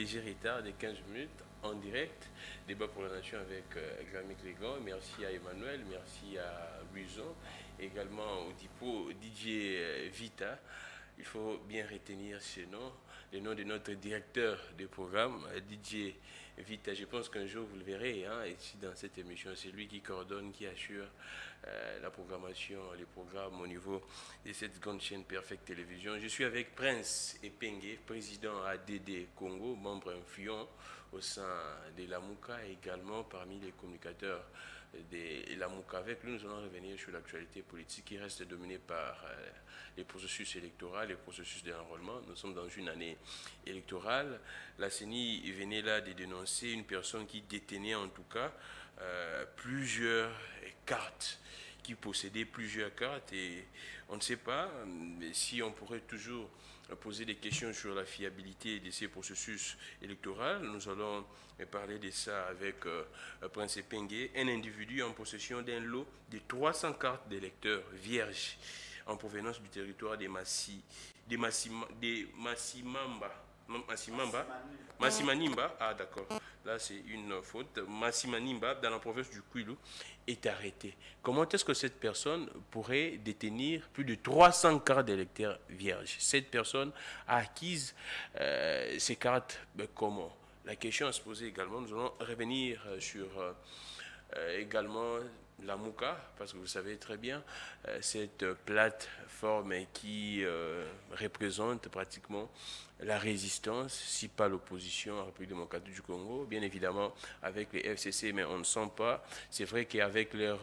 léger retard de 15 minutes en direct. Débat pour la nation avec Grammy Clégon. Merci à Emmanuel, merci à Luison, également au Dipo DJ Vita. Il faut bien retenir ce nom, le nom de notre directeur de programme, DJ Vita. Je pense qu'un jour vous le verrez ici dans cette émission. C'est lui qui coordonne, qui assure la programmation, les programmes au niveau de cette grande chaîne Perfect Télévision. Je suis avec Prince Epengue, président ADD Congo, membre influent au sein de l'AMUCA, également parmi les communicateurs de l'AMUCA. Avec lui, nous allons revenir sur l'actualité politique qui reste dominée par les processus électoraux, les processus d'enrôlement. Nous sommes dans une année électorale. La CENI venait là de dénoncer une personne qui détenait en tout cas plusieurs cartes, qui possédait plusieurs cartes, et on ne sait pas si on pourrait toujours poser des questions sur la fiabilité de ces processus électoraux. Nous allons parler de ça avec Prince Epengue, un individu en possession d'un lot de 300 cartes d'électeurs vierges en provenance du territoire de Massimanimba, ah d'accord, là c'est une faute. Massimanimba, dans la province du Kwilu, est arrêté. Comment est-ce que cette personne pourrait détenir plus de 300 cartes d'électeurs vierges? Cette personne a acquise ces cartes, comment? La question à se poser également. Nous allons revenir sur également l'AMUCA, parce que vous savez très bien, cette plateforme qui représente pratiquement la résistance, si pas l'opposition en République démocratique du Congo, bien évidemment avec les FCC, mais on ne sent pas. C'est vrai qu'avec leur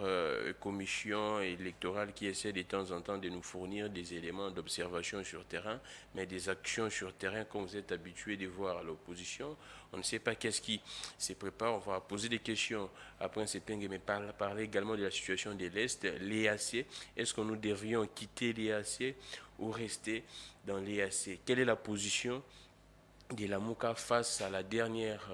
commission électorale qui essaie de temps en temps de nous fournir des éléments d'observation sur terrain, mais des actions sur terrain, comme vous êtes habitués de voir à l'opposition, on ne sait pas qu'est-ce qui se prépare. On va poser des questions à Prince Epengue, mais parler également de la situation de l'Est, l'EAC. Est-ce que nous devrions quitter l'EAC ou rester dans l'EAC? Quelle est la position de l'AMUCA face à la dernière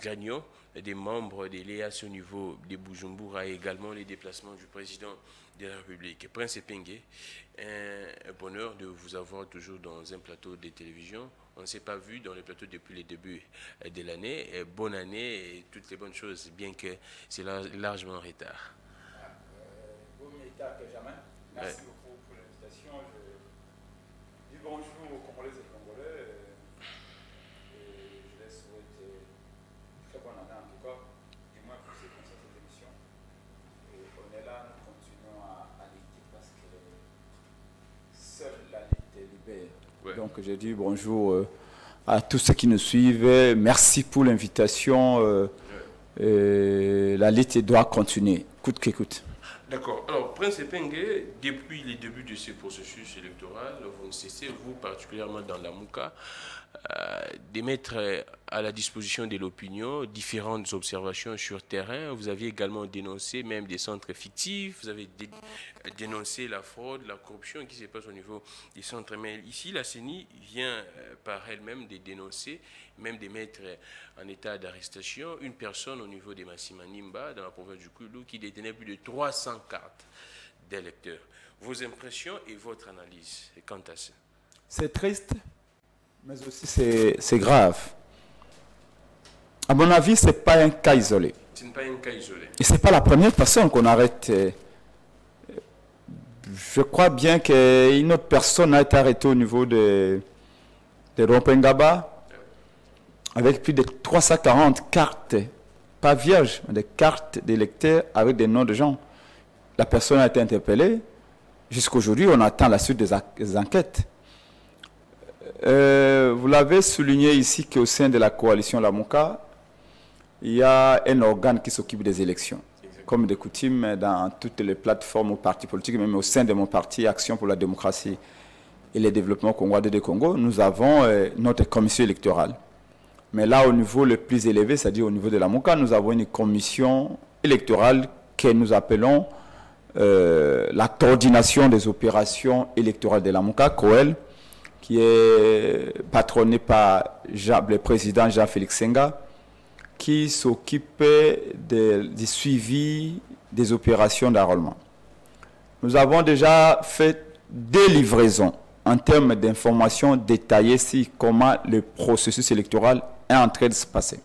gagnant des membres de l'EAC au niveau de Bujumbura, et également les déplacements du président de la République? Prince Epengue, un bonheur de vous avoir toujours dans un plateau de télévision. On ne s'est pas vu dans les plateaux depuis le début de l'année. Bonne année et toutes les bonnes choses, bien que c'est largement en retard. Bon retard que jamais. Merci beaucoup pour l'invitation. Je dis bonjour aux Congolais et Congolais. Et je les souhaite très bonne année en tout cas. Du moins pour ces comme ça cette émission. Et on est là, nous continuons à lutter parce que seule la lutte libère. Ouais. Donc je dis bonjour à tous ceux qui nous suivent. Merci pour l'invitation. La lutte doit continuer, coûte que coûte. D'accord. Alors, Prince Epengue, depuis les débuts de ce processus électoral, vous ne cessez, vous particulièrement dans l'AMUCA, de mettre à la disposition de l'opinion différentes observations sur terrain. Vous aviez également dénoncé même des centres fictifs, vous avez dénoncé la fraude, la corruption qui se passe au niveau des centres. Mais ici, la CENI vient par elle-même de dénoncer, même de mettre en état d'arrestation une personne au niveau de Massimanimba, dans la province du Kwilu, qui détenait plus de 300 cartes d'électeurs. Vos impressions et votre analyse quant à ça? C'est triste, mais aussi c'est grave. À mon avis, ce n'est pas un cas isolé. Ce n'est pas un cas isolé. Et ce n'est pas la première personne qu'on arrête. Je crois bien qu'une autre personne a été arrêtée au niveau de Rompengaba avec plus de 340 cartes, pas vierges, mais des cartes d'électeurs avec des noms de gens. La personne a été interpellée. Jusqu'aujourd'hui, on attend la suite des enquêtes. Vous l'avez souligné ici qu'au sein de la coalition Lamuka, il y a un organe qui s'occupe des élections. Exactement. Comme de coutume dans toutes les plateformes ou partis politiques, même au sein de mon parti Action pour la démocratie et le développement congolais de Congo, nous avons notre commission électorale. Mais là, au niveau le plus élevé, c'est-à-dire au niveau de Lamuka, nous avons une commission électorale que nous appelons la coordination des opérations électorales de Lamuka, COEL, qui est patronné par le président Jean-Félix Senga, qui s'occupe du suivi des opérations d'enrôlement. Nous avons déjà fait des livraisons en termes d'informations détaillées sur comment le processus électoral est en train de se passer.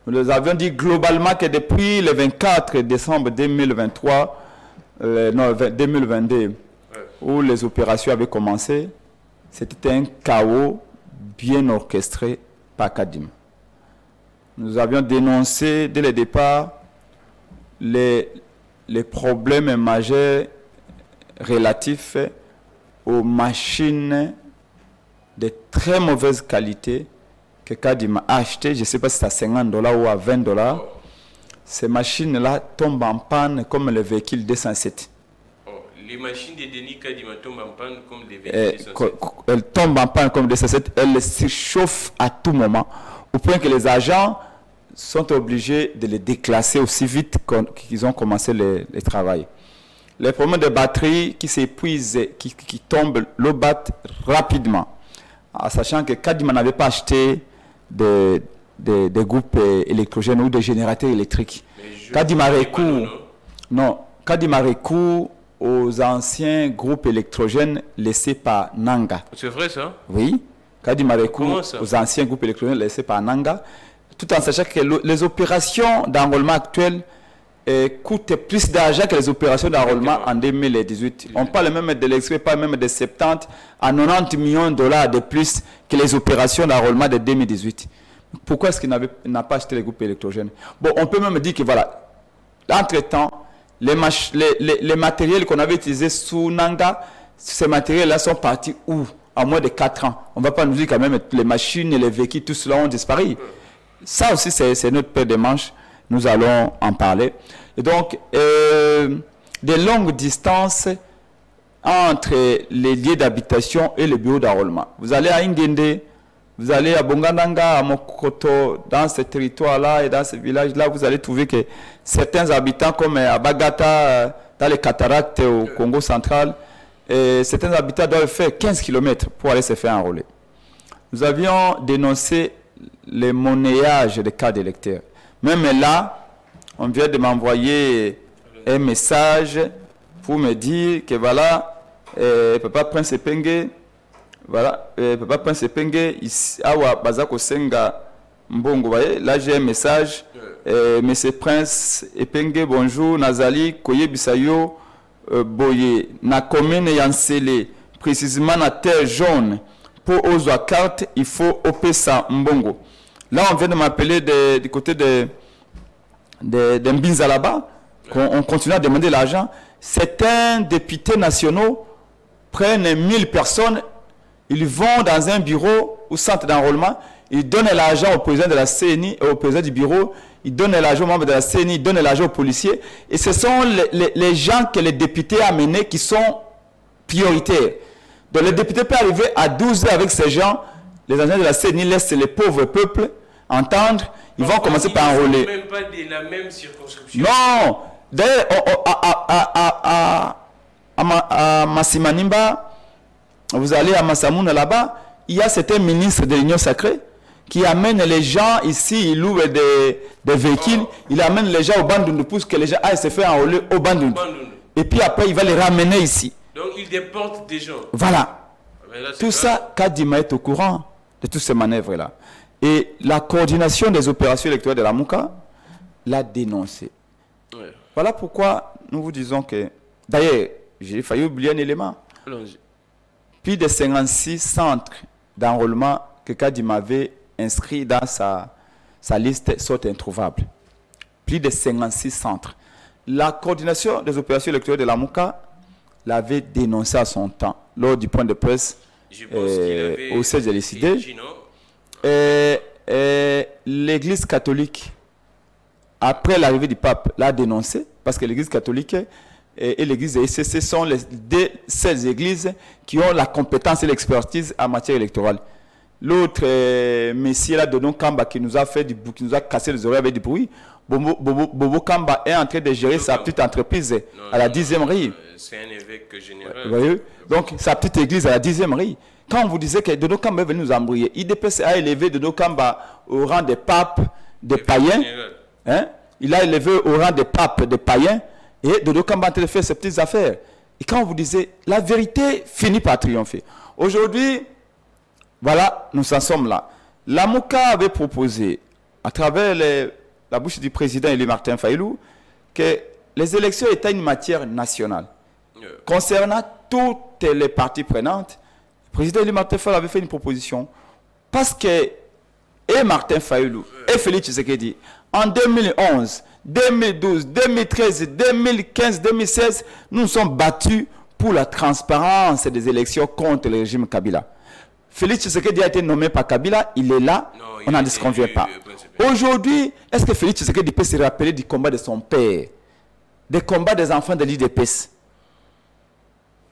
Nous avions dit globalement que depuis le 24 décembre 2023, 2022, où les opérations avaient commencé, c'était un chaos bien orchestré par Kadim. Nous avions dénoncé dès le départ les problèmes majeurs relatifs aux machines de très mauvaise qualité que Kadim a achetées. Je ne sais pas si c'est à $50 ou à $20. Ces machines-là tombent en panne comme le véhicule 207. Les machines de Denis Kadima tombent en panne comme les véhicules 207. Elles tombent en panne comme des 207. Elles se chauffent à tout moment, au point que les agents sont obligés de les déclasser aussi vite qu'ils ont commencé le travail. Les problèmes de batterie qui s'épuisent, qui tombent, l'eau batte rapidement. En sachant que Kadima n'avait pas acheté des groupes électrogènes ou des générateurs électriques. Kadima a recours aux anciens groupes électrogènes laissés par Nanga. C'est vrai ça? Oui. Kadima a recours aux anciens groupes électrogènes laissés par Nanga, tout en sachant que les opérations d'enrôlement actuelles coûtent plus d'argent que les opérations d'enrôlement en 2018. On parle même de l'extrait, pas même de 70 à 90 millions de dollars de plus que les opérations d'enrôlement de 2018. Pourquoi est-ce qu'il n'a pas acheté les groupes électrogènes? Bon, on peut même dire que voilà, entre-temps, les matériels qu'on avait utilisés sous Nanga, ces matériels-là sont partis où? En moins de 4 ans. On ne va pas nous dire quand même que les machines et les véhicules, tout cela ont disparu. Ça aussi, c'est notre paire de manches. Nous allons en parler. Et donc, des longues distances entre les lieux d'habitation et les bureaux d'enrôlement. Vous allez à Ingende, vous allez à Bongandanga, à Mokoto, dans ce territoire-là et dans ce village-là, vous allez trouver que certains habitants, comme à Bagata, dans les cataractes au Congo central, certains habitants doivent faire 15 km pour aller se faire enrôler. Nous avions dénoncé les monnayages des cartes d'électeurs. Même là, on vient de m'envoyer un message pour me dire que voilà, Papa Prince Epenge, voilà, Papa Prince Epenge, Awa Bazako Senga Mbongo, voyez, là j'ai un message, Monsieur Prince Epenge, bonjour, Nazali, Koye Bisayo, Boye, na commune Yansele, précisément na terre jaune, pour Ozwa carte, il faut Opesa Mbongo. Là, on vient de m'appeler du côté de Mbinza là-bas. On continue à demander l'argent. Certains députés nationaux prennent 1000 personnes, ils vont dans un bureau ou centre d'enrôlement, ils donnent l'argent au président de la CNI et au président du bureau, ils donnent l'argent aux membres de la CNI, ils donnent l'argent aux policiers. Et ce sont les gens que les députés ont amenés qui sont prioritaires. Donc les députés peuvent arriver à 12 heures avec ces gens. Les agents de la CNI laissent les pauvres peuples entendre. Ils vont commencer par enrôler. Même pas de la même circonscription. Non. D'ailleurs, à Massimanimba, vous allez à Massamouna là-bas, il y a certains ministres de l'Union sacrée qui amènent les gens ici, ils louent des véhicules, ils amènent les gens au Bandundu pour que les gens aillent se faire enrôler au Bandundu. Et puis après, il va les ramener ici. Donc, ils déportent des gens. Voilà. Là, tout ça, Kadima est au courant de toutes ces manœuvres-là. Et la coordination des opérations électorales de la Mouka l'a dénoncé. Ouais. Voilà pourquoi nous vous disons que... D'ailleurs, j'ai failli oublier un élément. Plus de 56 centres d'enrôlement que Kadima avait inscrits dans sa liste sont introuvables. Plus de 56 centres. La coordination des opérations électorales de la Mouka l'avait dénoncé à son temps, lors du point de presse au siège de l'ICD. L'Église catholique, après l'arrivée du pape, l'a dénoncé, parce que l'Église catholique et l'Église de ICC sont les deux seules églises qui ont la compétence et l'expertise en matière électorale. L'autre messie là, Dodo Kamba, qui nous a cassé les oreilles avec du bruit, Bobo Kamba est en train de gérer sa petite entreprise à la 10e rue. C'est un évêque général. Vous voyez? Donc, sa petite église à la 10e rue. Quand on vous disait que Dodo Kamba est venu nous embrouiller, IDPS a élevé Dodo Kamba au rang des papes, des païens. Hein? Il a élevé au rang des papes, des païens. Et Dodo Kamba a en train de faire ses petites affaires. Et quand on vous disait, la vérité finit par triompher. Aujourd'hui, voilà, nous en sommes là. La MOCA avait proposé, à travers la bouche du président élu Martin Fayulu, que les élections étaient une matière nationale. Concernant toutes les parties prenantes, le président élu Martin Fayulu avait fait une proposition parce que et Martin Fayulu et Félix Tshisekedi, en 2011, 2012, 2013, 2015, 2016, nous nous sommes battus pour la transparence des élections contre le régime Kabila. Félix Tshisekedi a été nommé par Kabila, il est là, on n'en disconvient pas. Aujourd'hui, est-ce que Félix Tshisekedi peut se rappeler du combat de son père, des combats des enfants de l'IDPS?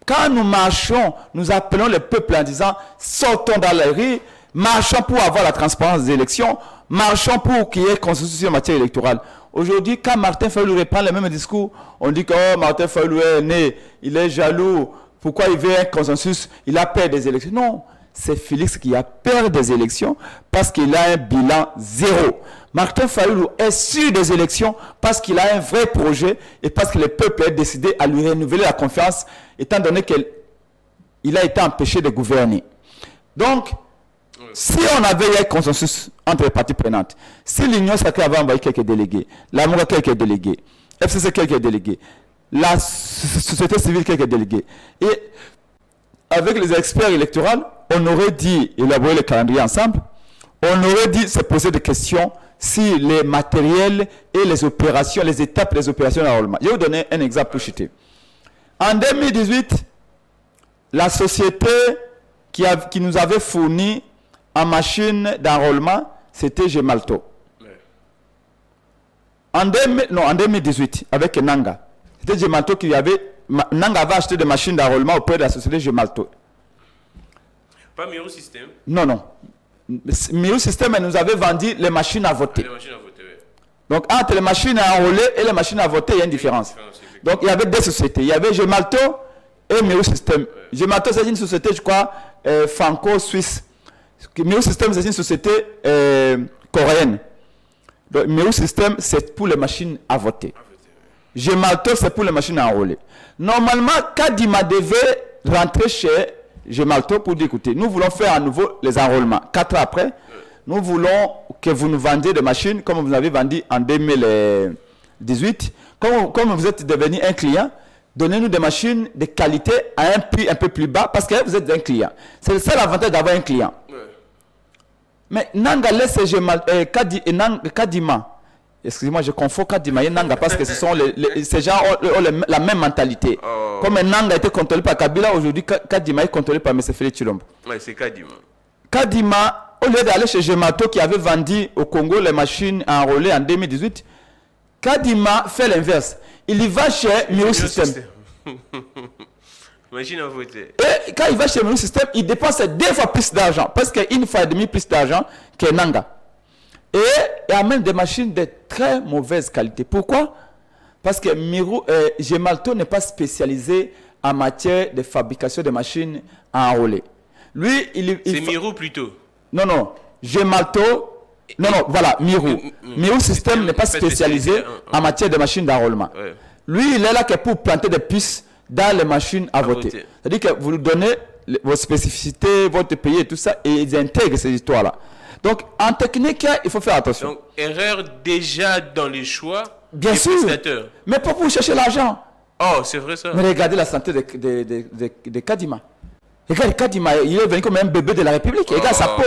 Quand nous marchons, nous appelons le peuple en disant sortons dans les rues, marchons pour avoir la transparence des élections, marchons pour qu'il y ait consensus en matière électorale. Aujourd'hui, quand Martin Fayulu reprend le même discours, on dit que oh, Martin Fayulu est né, il est jaloux, pourquoi il veut un consensus, il a peur des élections. Non, c'est Félix qui a peur des élections parce qu'il a un bilan zéro. Martin Fayulu est sûr des élections parce qu'il a un vrai projet et parce que le peuple est décidé à lui renouveler la confiance étant donné qu'il a été empêché de gouverner. Donc, si on avait eu un consensus entre les parties prenantes, si l'Union sacrée avait envoyé quelques délégués, la MOCA quelques délégués, FCC quelques délégués, la société civile quelques délégués, et avec les experts électoraux, on aurait dit élaborer le calendrier ensemble, on aurait dit se poser des questions si les matériels et les opérations, les étapes des opérations d'enrôlement. Je vais vous donner un exemple pour chuter. En 2018, la société qui nous avait fourni en machine d'enrôlement, c'était Gemalto. En 2018, avec Nanga. C'était Gemalto qui avait... Nanga avait acheté des machines d'enrôlement auprès de la société Gemalto. Pas Miro System. Non. Miro System nous avait vendu les machines à voter. Les machines à voter, oui. Donc, entre les machines à enrôler et les machines à voter, il y a une différence. Donc, il y avait deux sociétés. Il y avait Gemalto et Miro System. Ouais. Gemalto, c'est une société, je crois, franco-suisse. Miro System, c'est une société coréenne. Donc, Miro System, c'est pour les machines à voter. Gemalto, c'est pour les machines à enrôler. Normalement, Kadima devait rentrer chez Gemalto pour dire, écoutez, nous voulons faire à nouveau les enrôlements. 4 ans après, nous voulons que vous nous vendiez des machines comme vous avez vendu en 2018. Comme vous êtes devenu un client, donnez-nous des machines de qualité à un prix un peu plus bas parce que vous êtes un client. C'est le seul avantage d'avoir un client. Mais Nanga laisse Kadima. Excusez-moi, je confonds Kadima et Nanga parce que ces gens ont la même mentalité. Oh. Comme Nanga a été contrôlé par Kabila, aujourd'hui Kadima est contrôlé par M. Félix Tshilombo. Oui, c'est Kadima. Kadima, au lieu d'aller chez Gemalto qui avait vendu au Congo les machines à enrôler en 2018, Kadima fait l'inverse. Il y va chez Miro System. Machine à voter. Et quand il va chez Miro System, il dépense 2 fois plus d'argent, presque 1,5 fois plus d'argent que Nanga. Et il amène des machines de très mauvaise qualité. Pourquoi? Parce que Gemalto n'est pas spécialisé en matière de fabrication de machines à enrôler. Lui, c'est Miro plutôt. Non. Gemalto. Voilà, Miro. Miro System n'est pas spécialisé en matière de machines d'enrôlement. Ouais. Lui, il est là que pour planter des puces dans les machines à voter. C'est-à-dire que vous lui donnez vos spécificités, votre pays et tout ça, et ils intègrent ces histoires-là. Donc, en technique, il faut faire attention. Donc, erreur déjà dans les choix des prestateurs. Mais pas pour chercher l'argent. Oh, c'est vrai ça. Mais regardez la santé de Kadima. Regarde Kadima, il est venu comme un bébé de la République. Regarde sa peau.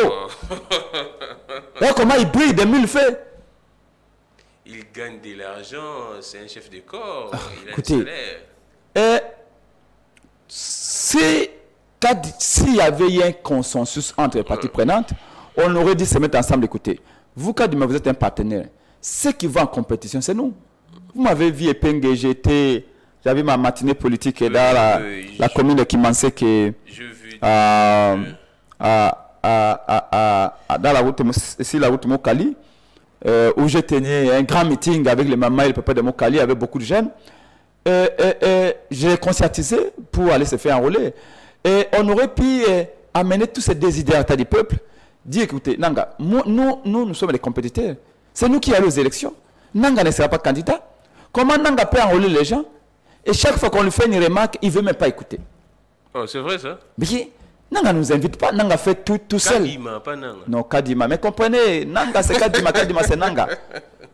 Regarde comment il brille de mille feux. Il gagne de l'argent, c'est un chef de corps. Il a écoutez, un salaire. S'il y avait eu un consensus entre les parties prenantes, on aurait dit se mettre ensemble. Écoutez, vous, Kadima, vous êtes un partenaire. Ceux qui vont en compétition, c'est nous. Vous m'avez vu épingler, j'avais ma matinée politique dans la commune de Kimanseke, dans la route, ici, la route Mokali, où j'ai tenu un grand meeting avec les mamans et les papas de Mokali, avec beaucoup de jeunes. J'ai conscientisé pour aller se faire enrôler. Et on aurait pu amener tous ces désidératas du peuple. Dire, écoutez, Nanga, nous sommes les compétiteurs. C'est nous qui allons aux élections. Nanga ne sera pas candidat. Comment Nanga peut enrôler les gens? Et chaque fois qu'on lui fait une remarque, il ne veut même pas écouter. Oh, c'est vrai ça? Oui. Nanga ne nous invite pas, Nanga fait tout seul. Kadima, pas Nanga. Non, Kadima. Mais comprenez, Nanga c'est Kadima, Kadima c'est Nanga.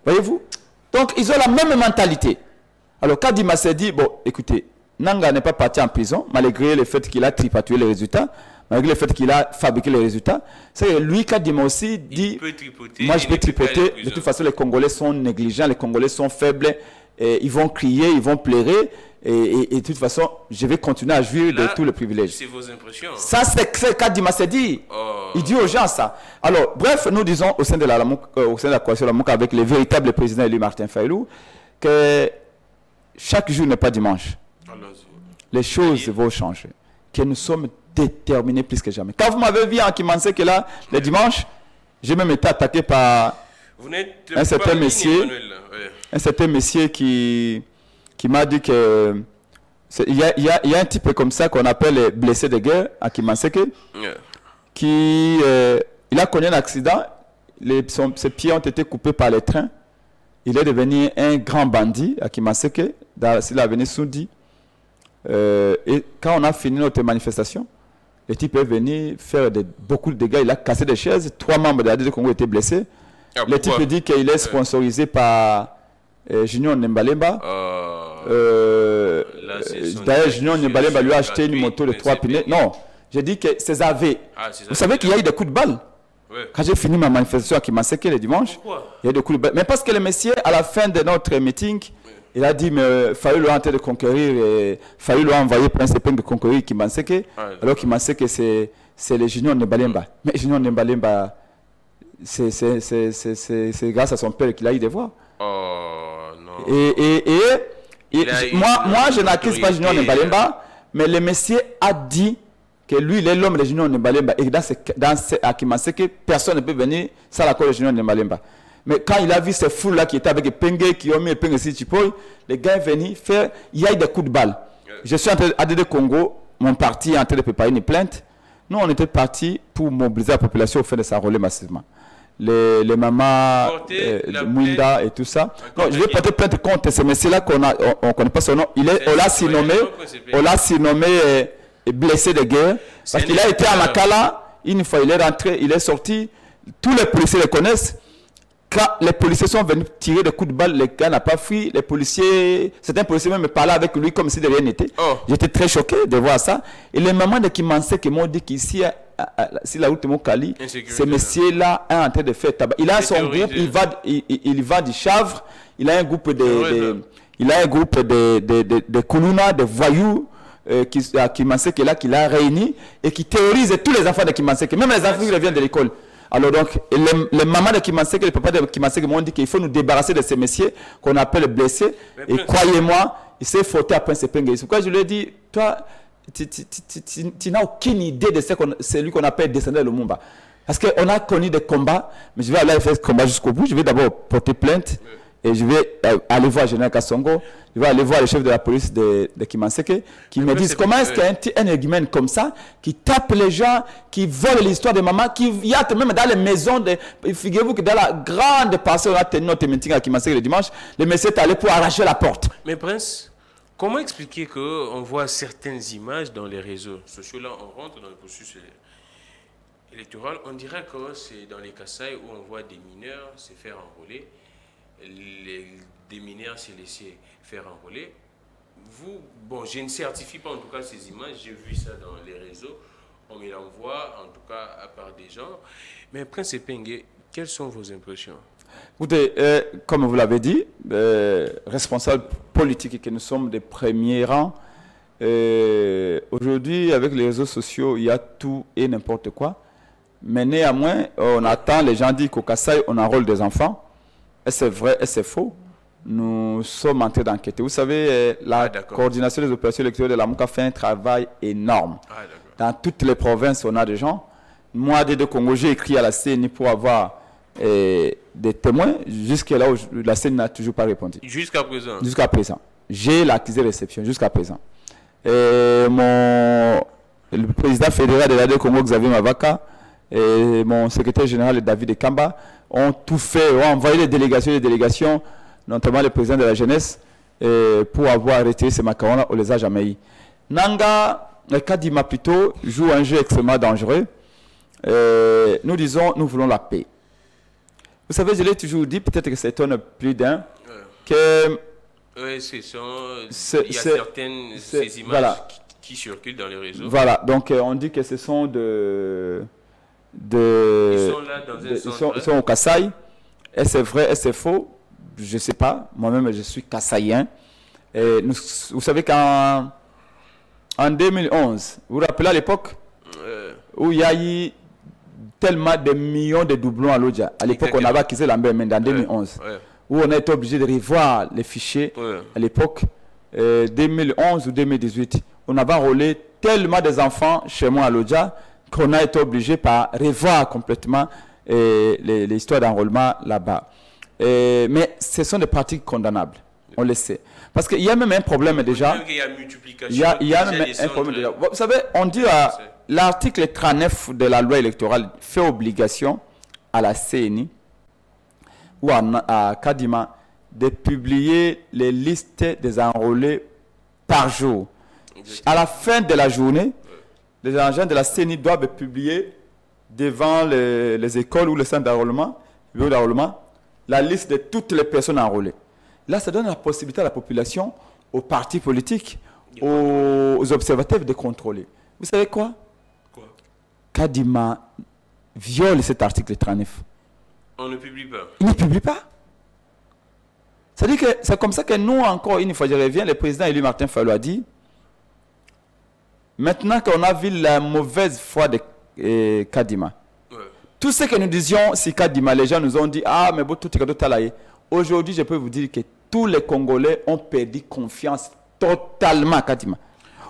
Voyez-vous? Donc ils ont la même mentalité. Alors Kadima s'est dit, bon, écoutez, Nanga n'est pas parti en prison, malgré le fait qu'il a tripatoué les résultats, malgré le fait qu'il a fabriqué les résultats. C'est que lui, Kadima aussi, dit, moi je peux tripoter, de toute façon les Congolais sont négligents, les Congolais sont faibles, et ils vont crier, ils vont pleurer. Et de toute façon, je vais continuer à jouir de tous les privilèges. C'est vos impressions. Ça, c'est ce Kadima s'est dit. Oh. Il dit aux gens ça. Alors, bref, nous disons au sein de la coalition Lamuka, avec le véritable président élu Martin Fayulu, que chaque jour n'est pas dimanche. Les choses vont changer. Que nous sommes déterminés plus que jamais. Quand vous m'avez vu en Kimansé que là, le dimanche, j'ai même été attaqué par un certain monsieur qui m'a dit que il y a un type comme ça qu'on appelle blessé de guerre à Kimanseke, qui il a connu un accident, ses pieds ont été coupés par les trains, il est devenu un grand bandit à Kimanseke, dans l'avenue Soundi. Et quand on a fini notre manifestation, le type est venu faire beaucoup de dégâts, il a cassé des chaises, 3 membres de la DD Congo étaient blessés. Le type dit qu'il est sponsorisé par Junior Nembalemba. D'ailleurs, Junior Nembalemba lui a acheté une moto de 3 pneus. Non, j'ai dit que c'est AV. Vous savez qu'il y a eu des coups de balle. Quand j'ai fini ma manifestation à Kimanseke le dimanche, il y a eu des coups de balle. Mais parce que le monsieur, à la fin de notre meeting, il a dit, mais Fayulu a en train de conquérir, Fayulu a envoyé Prince Epeng de conquérir Kimanseke, alors Kimanseke c'est le Junior Nembalemba. Mais Junior Nembalemba, c'est grâce à son père qu'il a eu des voix. Oh non. Moi, je n'accuse pas Junior Nembalemba, mais le monsieur a dit que lui, il est l'homme de Junior Nembalemba. Et à Kimanseke, personne ne peut venir sans l'accord de Junior Nembalemba. Mais quand il a vu ces foules-là qui étaient avec Penge, qui ont mis Penge ici, Chipoy, les gars sont venus faire, il y a eu des coups de balle. Je suis en train d'ADD Congo, mon parti est en train de préparer une plainte. Nous, on était partis pour mobiliser la population au fait de s'enrôler massivement. Les mamans, Mwinda et tout ça. Non, je vais porter plainte contre ce monsieur-là qu'on ne connaît pas son nom. On l'a surnommé blessé de guerre. Parce qu'il a été à Makala, une fois il est rentré, il est sorti. Tous les policiers le connaissent. Quand les policiers sont venus tirer des coups de balle, le gars n'a pas fui. Les policiers, certains policiers même me parlaient avec lui comme si de rien n'était. J'étais très choqué de voir ça. Et les mamans de Kimanseke m'ont dit qu'ici, si la route Mokali, ce monsieur-là est en train de faire tabac. Il a son groupe, il va du Chavre, il a un groupe de Koulouna, de voyous à Kimanseke là qu'il a réunis et qui terrorisent tous les enfants de Kimanseke, même les enfants qui reviennent de l'école. Alors donc, les mamans de Kimanseke, les papas de Kimanseke m'ont dit qu'il faut nous débarrasser de ces messieurs qu'on appelle blessés. Et croyez-moi, il s'est frotté à Prince Epenge. C'est pourquoi je lui ai dit, toi, tu n'as aucune idée de celui qu'on appelle descendant de Lumumba. Parce qu'on a connu des combats, mais je vais aller faire ce combat jusqu'au bout. Je vais d'abord porter plainte et je vais aller voir le général Kassongo. Je vais aller voir le chef de la police de Kimanseke qui me disent comment est-ce qu'un éguimène comme ça, qui tape les gens, qui vole l'histoire de maman, qui y a même dans les maisons, figurez-vous que dans la grande parcelle, on a tenu notre meeting à Kimanseke le dimanche, le monsieur est allé pour arracher la porte. Mais Prince, comment expliquer qu'on voit certaines images dans les réseaux sociaux? Là, on rentre dans le processus électoral, on dirait que c'est dans les Kasaï où on voit des mineurs se faire enrôler, des mineurs se laisser faire enrôler. Vous, bon, je ne certifie pas en tout cas ces images, j'ai vu ça dans les réseaux, on me l'envoie en tout cas à part des gens. Mais Prince Epenge, quelles sont vos impressions? Écoutez, comme vous l'avez dit, responsables politiques que nous sommes des premiers rangs, aujourd'hui avec les réseaux sociaux, il y a tout et n'importe quoi. Mais néanmoins, on attend, les gens disent qu'au Kasaï, on enrôle des enfants. Est-ce c'est vrai, est-ce c'est faux? Nous sommes en train d'enquêter. Vous savez, la coordination des opérations électorales de la MOUCA fait un travail énorme. Dans toutes les provinces, on a des gens. Moi, de Congo, j'ai écrit à la CENI pour avoir des témoins. Jusqu'à là, la CENI n'a toujours pas répondu. Jusqu'à présent? Jusqu'à présent. J'ai l'accusé de réception jusqu'à présent. Le président fédéral de l'AD Congo, Xavier Mavaka, et mon secrétaire général, David Kamba, ont tout fait, ont envoyé des délégations, notamment le président de la jeunesse, pour avoir retiré ces macarons-là, on les a jamais eu. Nanga, Kadima plutôt, joue un jeu extrêmement dangereux. Nous disons, nous voulons la paix. Vous savez, je l'ai toujours dit, peut-être que ça étonne plus d'un, que... Oui, il y a certaines ces images voilà, qui circulent dans les réseaux. Voilà, donc on dit que ce sont ils sont là dans un centre. Ils sont au Kasaï. Est-ce c'est vrai, est-ce c'est faux? Je ne sais pas. Moi-même, je suis Kassaïen. Et vous savez qu'en 2011, vous vous rappelez à l'époque où il y a eu tellement de millions de doublons à l'Odja. À l'époque, on avait acquis l'Ambé en 2011. Où on a été obligé de revoir les fichiers à l'époque, 2011 ou 2018. On avait enrôlé tellement des enfants chez moi à l'Odja qu'on a été obligé par revoir complètement les histoires d'enrôlement là-bas. Mais ce sont des pratiques condamnables, on le sait. Parce qu'il y a même un problème déjà. Il y a multiplication. Il y a même un problème déjà. Vous savez, on dit l'article 39 de la loi électorale fait obligation à la CENI ou à Kadima de publier les listes des enrôlés par jour. À la fin de la journée, les agents de la CENI doivent publier devant les écoles ou les centres d'enrôlement, la liste de toutes les personnes enrôlées. Là, ça donne la possibilité à la population, aux partis politiques, aux observateurs de contrôler. Vous savez quoi? Kadima viole cet article 39. On ne publie pas. Il ne publie pas. C'est-à-dire que c'est comme ça que nous, encore une fois, je reviens, le président élu Martin Fayulu a dit, maintenant qu'on a vu la mauvaise foi de Kadima, tout ce que nous disions si Kadima, les gens nous ont dit, ah, mais bon, tout est talaye. Aujourd'hui, je peux vous dire que tous les Congolais ont perdu confiance totalement à Kadima.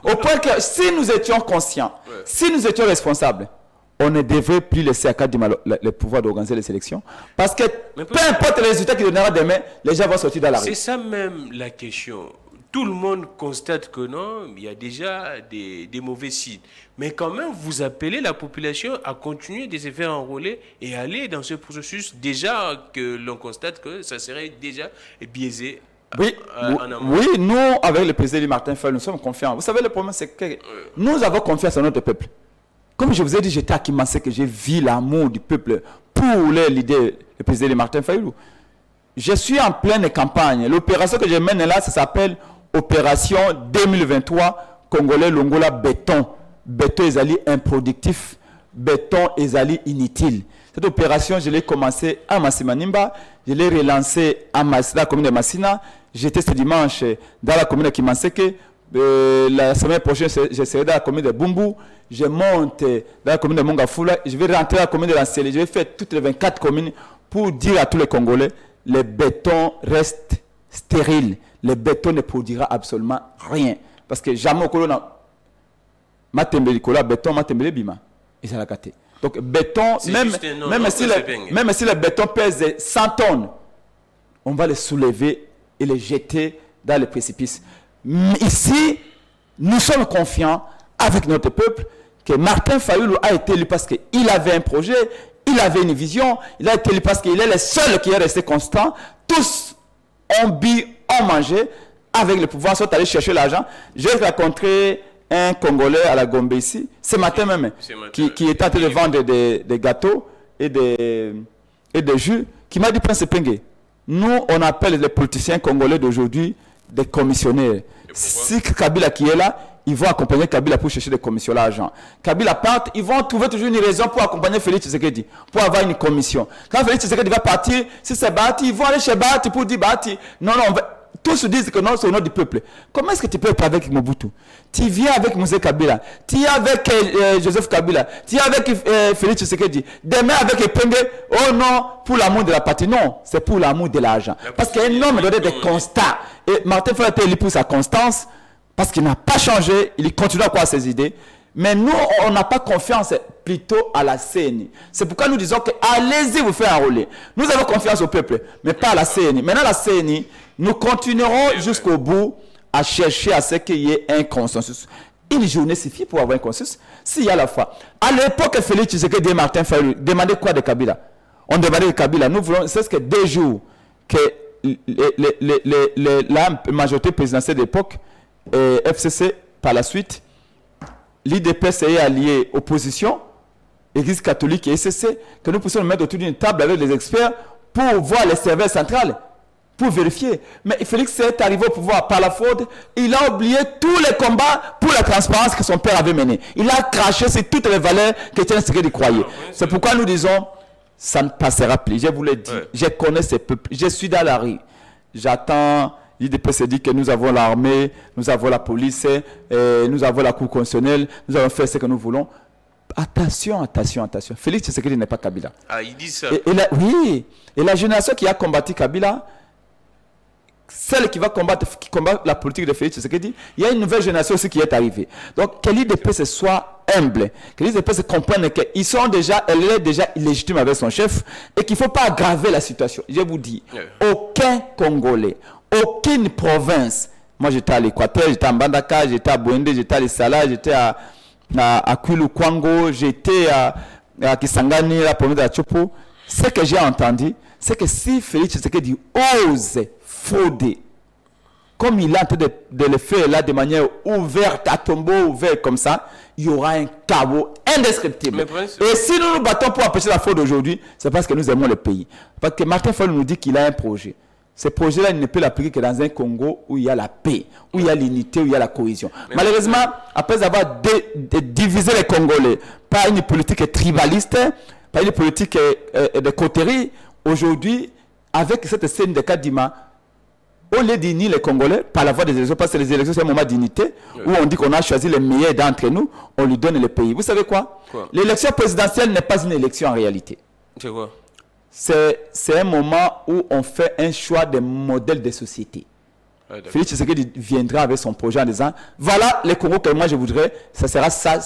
Au point que si nous étions conscients, si nous étions responsables, on ne devrait plus laisser à Kadima le pouvoir d'organiser les élections. Parce que peu importe le résultat qu'il donnera demain, les gens vont sortir dans la rue. C'est ça même la question. Tout le monde constate que non, il y a déjà des mauvais signes. Mais quand même, vous appelez la population à continuer de se faire enrôler et aller dans ce processus déjà que l'on constate que ça serait déjà biaisé. Oui, oui, nous, avec le président Martin Fayulu, nous sommes confiants. Vous savez, le problème, c'est que nous avons confiance en notre peuple. Comme je vous ai dit, j'étais à Kimansé, que j'ai vu l'amour du peuple pour l'idée du président Martin Fayulu. Je suis en pleine campagne. L'opération que je mène là, ça s'appelle Opération 2023 Congolais Longola Béton. Béton ezali improductif, béton ezali inutile. Cette opération, je l'ai commencée à Massimanimba, je l'ai relancée à la commune de Massina. J'étais ce dimanche dans la commune de Kimanseke. La semaine prochaine, je serai dans la commune de Bumbu. Je monte dans la commune de Mongafula. Je vais rentrer dans la commune de Lanceli. Je vais faire toutes les 24 communes pour dire à tous les Congolais, le béton reste stérile. Le béton ne produira absolument rien. Parce que jamais au Colon, Matembele Kola, béton, Matembele Bima. Et ça l'a gâté. Donc, béton, même si le béton pèse 100 tonnes, on va le soulever et le jeter dans le précipice. Ici, nous sommes confiants avec notre peuple que Martin Fayulu a été élu parce qu'il avait un projet, il avait une vision, il a été élu parce qu'il est le seul qui est resté constant. Tous ont bu, ont mangé, avec le pouvoir, sont allés chercher l'argent. J'ai rencontré un Congolais à la Gombe ici, ce matin même, qui était en train de vendre des gâteaux et des jus, qui m'a dit, Prince Pengue, nous, on appelle les politiciens congolais d'aujourd'hui des commissionnaires. Si Kabila qui est là, ils vont accompagner Kabila pour chercher des commissions d'argent. Kabila part, ils vont trouver toujours une raison pour accompagner Félix Tshisekedi, pour avoir une commission. Quand Félix Tshisekedi va partir, si c'est Bati, ils vont aller chez Bati pour dire Bati. Non, tous se disent que non, c'est au nom du peuple. Comment est-ce que tu peux être avec Mobutu? Tu viens avec Moussé Kabila, tu es avec Joseph Kabila, tu es avec Félix Tshisekedi. Demain avec Epenge, oh non, pour l'amour de la patrie. Non, c'est pour l'amour de l'argent. Parce qu'un homme doit être des constats. Et Martin Fayulu a été élu pour sa constance, parce qu'il n'a pas changé, il continue à croire ses idées. Mais nous, on n'a pas confiance plutôt à la CENI. C'est pourquoi nous disons que allez-y vous faire enrôler. Nous avons confiance au peuple, mais pas à la CENI. Maintenant, la CENI, nous continuerons jusqu'au bout à chercher à ce qu'il y ait un consensus. Une journée suffit pour avoir un consensus, s'il y a la foi. À l'époque, Félix Tshisekedi et Martin Fayulu demandaient quoi de Kabila? On demandait de Kabila. Nous voulons, c'est ce que 2 jours que la majorité présidentielle d'époque, FCC, par la suite, l'IDPS est allié opposition, Église catholique et SCC, que nous puissions nous mettre autour d'une table avec les experts pour voir les serveurs centrales, pour vérifier. Mais Félix est arrivé au pouvoir par la fraude. Il a oublié tous les combats pour la transparence que son père avait menés. Il a craché sur toutes les valeurs qu'Étienne Tshisekedi croyait. C'est pourquoi nous disons, ça ne passera plus. Je vous l'ai dit, je connais ces peuples. Je suis dans la rue. J'attends. L'IDPS dit que nous avons l'armée, nous avons la police, nous avons la Cour constitutionnelle, nous avons fait ce que nous voulons. Attention, attention, attention. Félix Tshisekedi n'est pas Kabila. Ah, il dit ça. Oui. Et la génération qui a combattu Kabila, celle qui va combattre la politique de Félix Tshisekedi, il y a une nouvelle génération aussi qui est arrivée. Donc, que l'IDPS soit humble, que l'IDPS comprenne qu'elle est déjà illégitime avec son chef et qu'il ne faut pas aggraver la situation. Je vous dis, aucun Congolais, aucune province, moi j'étais à l'Équateur, j'étais à Mbandaka, j'étais à Bouende, j'étais à Lissala, j'étais à Kwilu Kwango, j'étais à Kisangani, la province de la Chopo. Ce que j'ai entendu, c'est que si Félix Tshisekedi ose frauder, comme il est en train de le faire là de manière ouverte, à tombeau ouvert comme ça, il y aura un chaos indescriptible. Et si nous nous battons pour empêcher la fraude aujourd'hui, c'est parce que nous aimons le pays. Parce que Martin Fayulu nous dit qu'il a un projet. Ce projet-là, il ne peut l'appliquer que dans un Congo où il y a la paix, où il y a l'unité, où il y a la cohésion. Malheureusement, après avoir divisé les Congolais par une politique tribaliste, par une politique de coterie, aujourd'hui, avec cette scène de Kadima, on les digne les Congolais par la voie des élections, parce que les élections, c'est un moment d'unité, où on dit qu'on a choisi les meilleurs d'entre nous, on lui donne le pays. Vous savez quoi? L'élection présidentielle n'est pas une élection en réalité. C'est quoi? C'est un moment où on fait un choix de modèle de société. Félix Tshisekedi viendra avec son projet en disant, voilà les Congo que moi je voudrais, ça sera ça,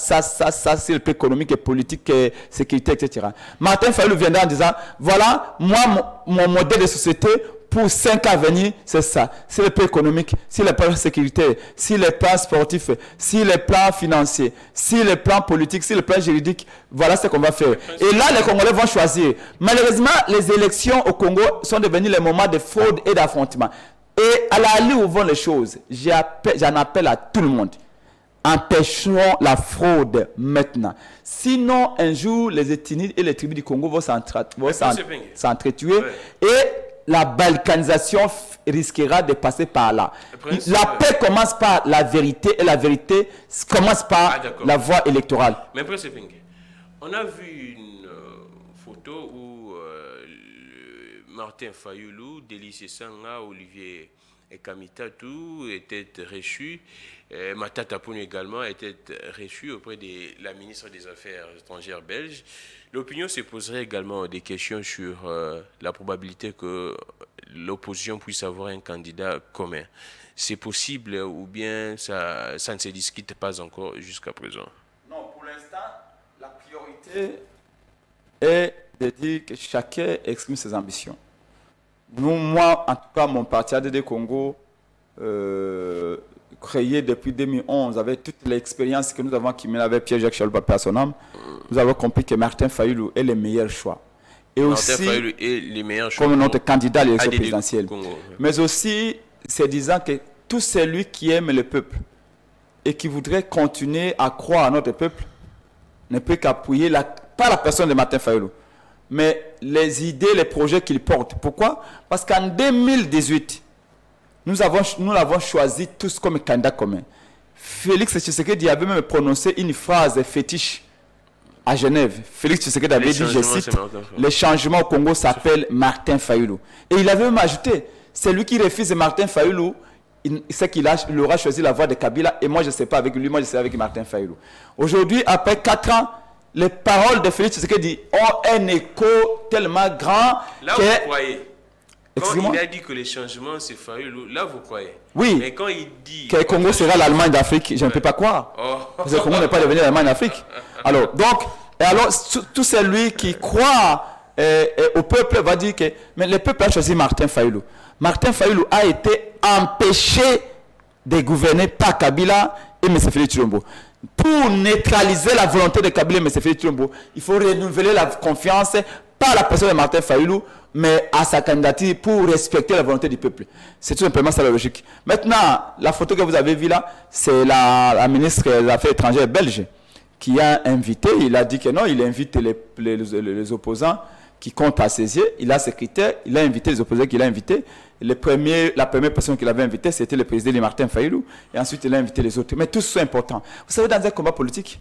c'est le plan économique et politique, et sécurité, etc. Martin Fayulu viendra en disant, voilà, moi, mon modèle de société, pour 5 ans à venir, c'est ça. C'est le plan économique, c'est le plan sécurité, c'est le plan sportif, c'est le plan financier, c'est le plan politique, c'est le plan juridique. Voilà ce qu'on va faire. Et là, les Congolais vont choisir. Malheureusement, les élections au Congo sont devenues les moments de fraude et d'affrontement. Et à la ligne où vont les choses, j'en appelle à tout le monde. Empêchons la fraude maintenant. Sinon, un jour, les ethnies et les tribus du Congo vont s'entretuer. Et la balkanisation risquera de passer par là. La paix commence par la vérité et la vérité commence par la voie électorale. Mais Prince Epenge, on a vu une photo où Martin Fayulu, Délice Sanga, Olivier Kamitatou étaient reçus. Matata Pouni également était reçu auprès de la ministre des Affaires étrangères belge. L'opinion se poserait également des questions sur la probabilité que l'opposition puisse avoir un candidat commun. C'est possible ou bien ça ne se discute pas encore jusqu'à présent? Non, pour l'instant, la priorité est de dire que chacun exprime ses ambitions. Moi, en tout cas, mon parti ADD Congo, créé depuis 2011, avec toute l'expérience que nous avons accumulée avec Pierre-Jacques Chalba Personnam, nous avons compris que Martin Fayulu est le meilleur choix. Et Martin aussi, Fayulu est le meilleur choix comme notre candidat à l'élection présidentielle. Congo. Mais aussi, c'est disant que tout celui qui aime le peuple et qui voudrait continuer à croire à notre peuple ne peut qu'appuyer pas la personne de Martin Fayulu, mais les idées, les projets qu'il porte. Pourquoi? Parce qu'en 2018, nous l'avons choisi tous comme candidat commun. Félix Tshisekedi avait même prononcé une phrase fétiche à Genève. Félix Tshisekedi avait dit, je cite, le changement au Congo s'appelle Martin Fayulu. Et il avait même ajouté, celui qui refuse Martin Fayulu, c'est qu'il aura choisi la voie de Kabila, et moi je ne sais pas avec lui, moi je sais avec Martin Fayulu. Aujourd'hui, après 4 ans, les paroles de Félix Tshisekedi ont un écho tellement grand là que... Vous croyez? Quand il a dit que les changements c'est Fayulu, là vous croyez? Oui. Mais quand il dit que le Congo sera l'Allemagne d'Afrique, je ne peux pas croire. Parce que le Congo n'est pas devenu l'Allemagne d'Afrique. Alors, tout celui qui croit au peuple va dire que... Mais le peuple a choisi Martin Fayulu. Martin Fayulu a été empêché de gouverner par Kabila et M. Félix Tshilombo. Pour neutraliser la volonté de Kabila et M. Félix Tshilombo, il faut renouveler la confiance par la personne de Martin Fayulu. mais à sa candidature pour respecter la volonté du peuple. C'est tout simplement ça la logique. Maintenant, la photo que vous avez vue là, c'est la ministre des Affaires étrangères belge qui a invité, il a dit que non, il invite les opposants qui comptent à ses yeux, il a ses critères, il a invité les opposants qu'il a invités. La première personne qu'il avait invitée, c'était le président Martin Fayulu, et ensuite il a invité les autres. Mais tous sont importants. Vous savez, dans un combat politique,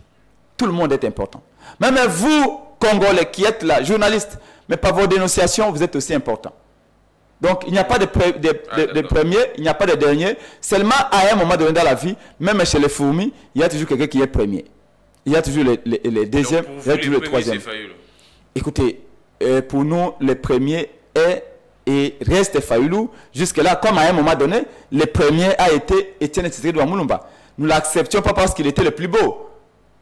tout le monde est important. Même vous, Congolais, qui êtes là, journalistes, mais par vos dénonciations, vous êtes aussi importants. Donc, il n'y a pas de premiers, il n'y a pas de derniers. Seulement, à un moment donné dans la vie, même chez les fourmis, il y a toujours quelqu'un qui est premier. Il y a toujours les deuxièmes, il y a toujours les troisièmes. Écoutez, pour nous, le premier est et reste Fayulu. Jusque-là, comme à un moment donné, le premier a été Étienne Tshisekedi Mulumba. Nous ne l'acceptions pas parce qu'il était le plus beau.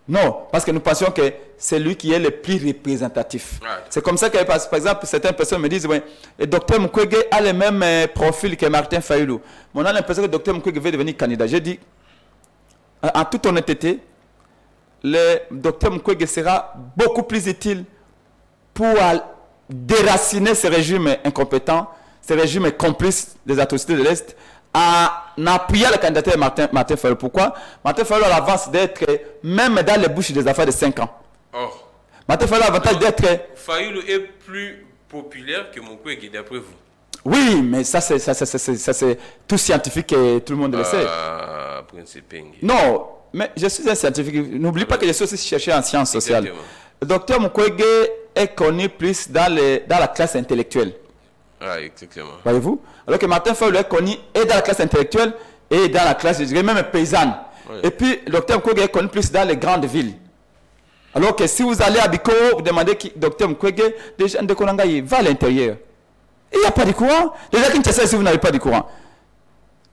Non, parce que nous pensions que c'est lui qui est le plus représentatif. C'est comme ça que, par exemple, certaines personnes me disent, oui, le docteur Mukwege a le même profil que Martin Fayulu. Mais on a l'impression que le docteur Mukwege veut devenir candidat. J'ai dit, en toute honnêteté, le docteur Mukwege sera beaucoup plus utile pour déraciner ce régime incompétent, ce régime complice des atrocités de l'Est, en appuyant la candidature de Martin Fayulu. Pourquoi? Martin Fayulu a l'avance d'être, même dans les bouches des affaires de 5 ans. Or, Martin Fayulu a l'avantage d'être... Fayulu est plus populaire que Mukwege, d'après vous. Oui, mais ça c'est tout scientifique et tout le monde le sait. Prince Penge. Non, mais je suis un scientifique. N'oublie pas que je suis aussi chercheur en sciences sociales. Exactement. Le docteur Mukwege est connu plus dans la classe intellectuelle. Ah, exactement. Voyez-vous? Alors que Martin Fayulu est connu et dans la classe intellectuelle et dans la classe, je dirais même paysanne. Oui. Et puis, le docteur Mukwege est connu plus dans les grandes villes. Alors que si vous allez à Biko, vous demandez qui, docteur Mukwege, les gens de Konangaï, va à l'intérieur. Il n'y a pas de courant. Les gens qui ne savent si vous n'avez pas de courant.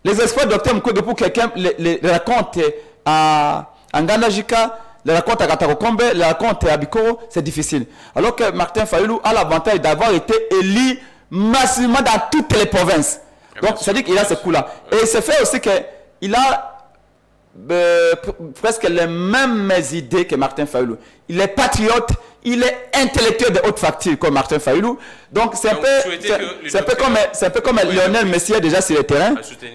Les espoirs du docteur Mukwege pour quelqu'un les raconte à Ngandajika, les raconte à Katakokombe, les raconte à Biko, c'est difficile. Alors que Martin Fayulu a l'avantage d'avoir été élu massivement dans toutes les provinces. Donc, c'est-à-dire qu'il a ce coup-là. Et c'est fait aussi qu'il a presque les mêmes idées que Martin Fayulu. Il est patriote, il est intellectuel de haute facture comme Martin Fayulu. Donc, c'est un peu comme Lionel Messi est déjà sur le terrain.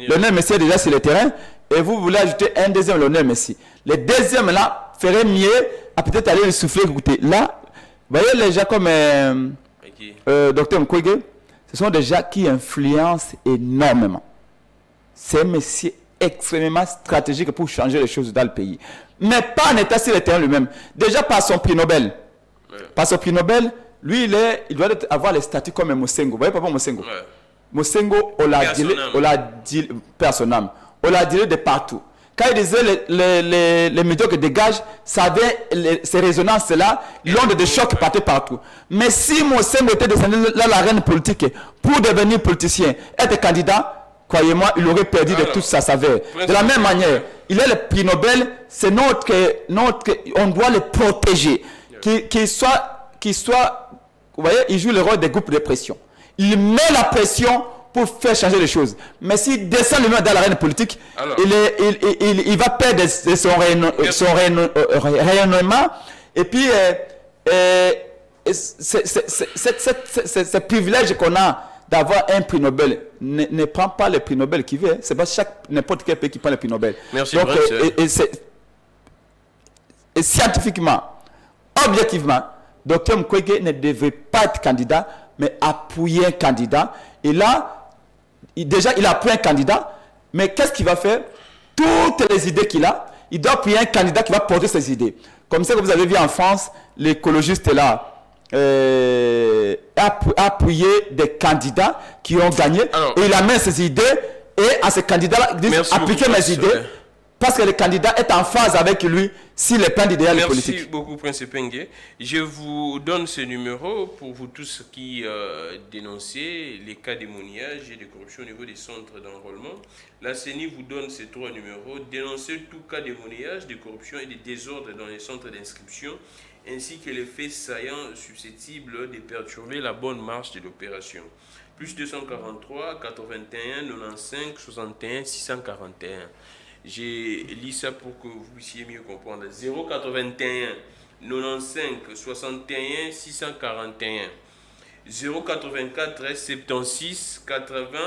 Lionel Messi est déjà sur le terrain. Et vous voulez ajouter un deuxième Lionel Messi. Le deuxième, là, ferait mieux à peut-être aller le souffler, écouter. Là, vous voyez les gens comme Dr Mukwege, ce sont des gens qui influencent énormément. C'est un monsieur extrêmement stratégique pour changer les choses dans le pays. Mais pas en état sur le terrain lui-même. Déjà par son prix Nobel. Ouais. Par son prix Nobel, lui, il doit avoir les statuts comme Mosengo. Vous voyez papa Mosengo? Ouais. Mosengo, on l'a dit, personne. On l'a dit de partout. Quand il disait les médias que dégagent, ça avait ces résonances-là, l'onde de choc partait partout. Mais si Mosengo était descendu dans l'arène politique pour devenir politicien, être candidat, croyez-moi, il aurait perdu de toute sa saveur. De la même manière, il est le prix Nobel, c'est on doit le protéger. Qu'il soit, vous voyez, il joue le rôle des groupes de pression. Il met la pression pour faire changer les choses. Mais s'il descend lui-même dans l'arène politique, il va perdre son rayonnement. Et puis, ce privilège qu'on a d'avoir un prix Nobel ne prend pas le prix Nobel qui veut. C'est pas n'importe quel pays qui prend le prix Nobel. Merci. Donc, et scientifiquement, objectivement, Dr Mukwege ne devait pas être candidat, mais appuyer un candidat. Et là, déjà, il a appuyé un candidat, mais qu'est-ce qu'il va faire? Toutes les idées qu'il a, il doit appuyer un candidat qui va porter ses idées. Comme ça que vous avez vu en France, l'écologiste là, appuyer des candidats qui ont gagné. Alors, et il amène ses idées et à ces candidats-là, il dit appliquer mes idées parce que le candidat est en phase avec lui si les plans d'idéal politiques. Merci beaucoup, Prince Penge. Je vous donne ce numéro pour vous tous qui dénoncez les cas d'émoniage et de corruption au niveau des centres d'enrôlement. La CENI vous donne ces 3 numéros. Dénoncez tout cas d'émoniage, de corruption et de désordre dans les centres d'inscription, ainsi que les faits saillants susceptibles de perturber la bonne marche de l'opération. Plus 243 81 95 61 641. J'ai lu ça pour que vous puissiez mieux comprendre. 081 95 61 641. 084 76 80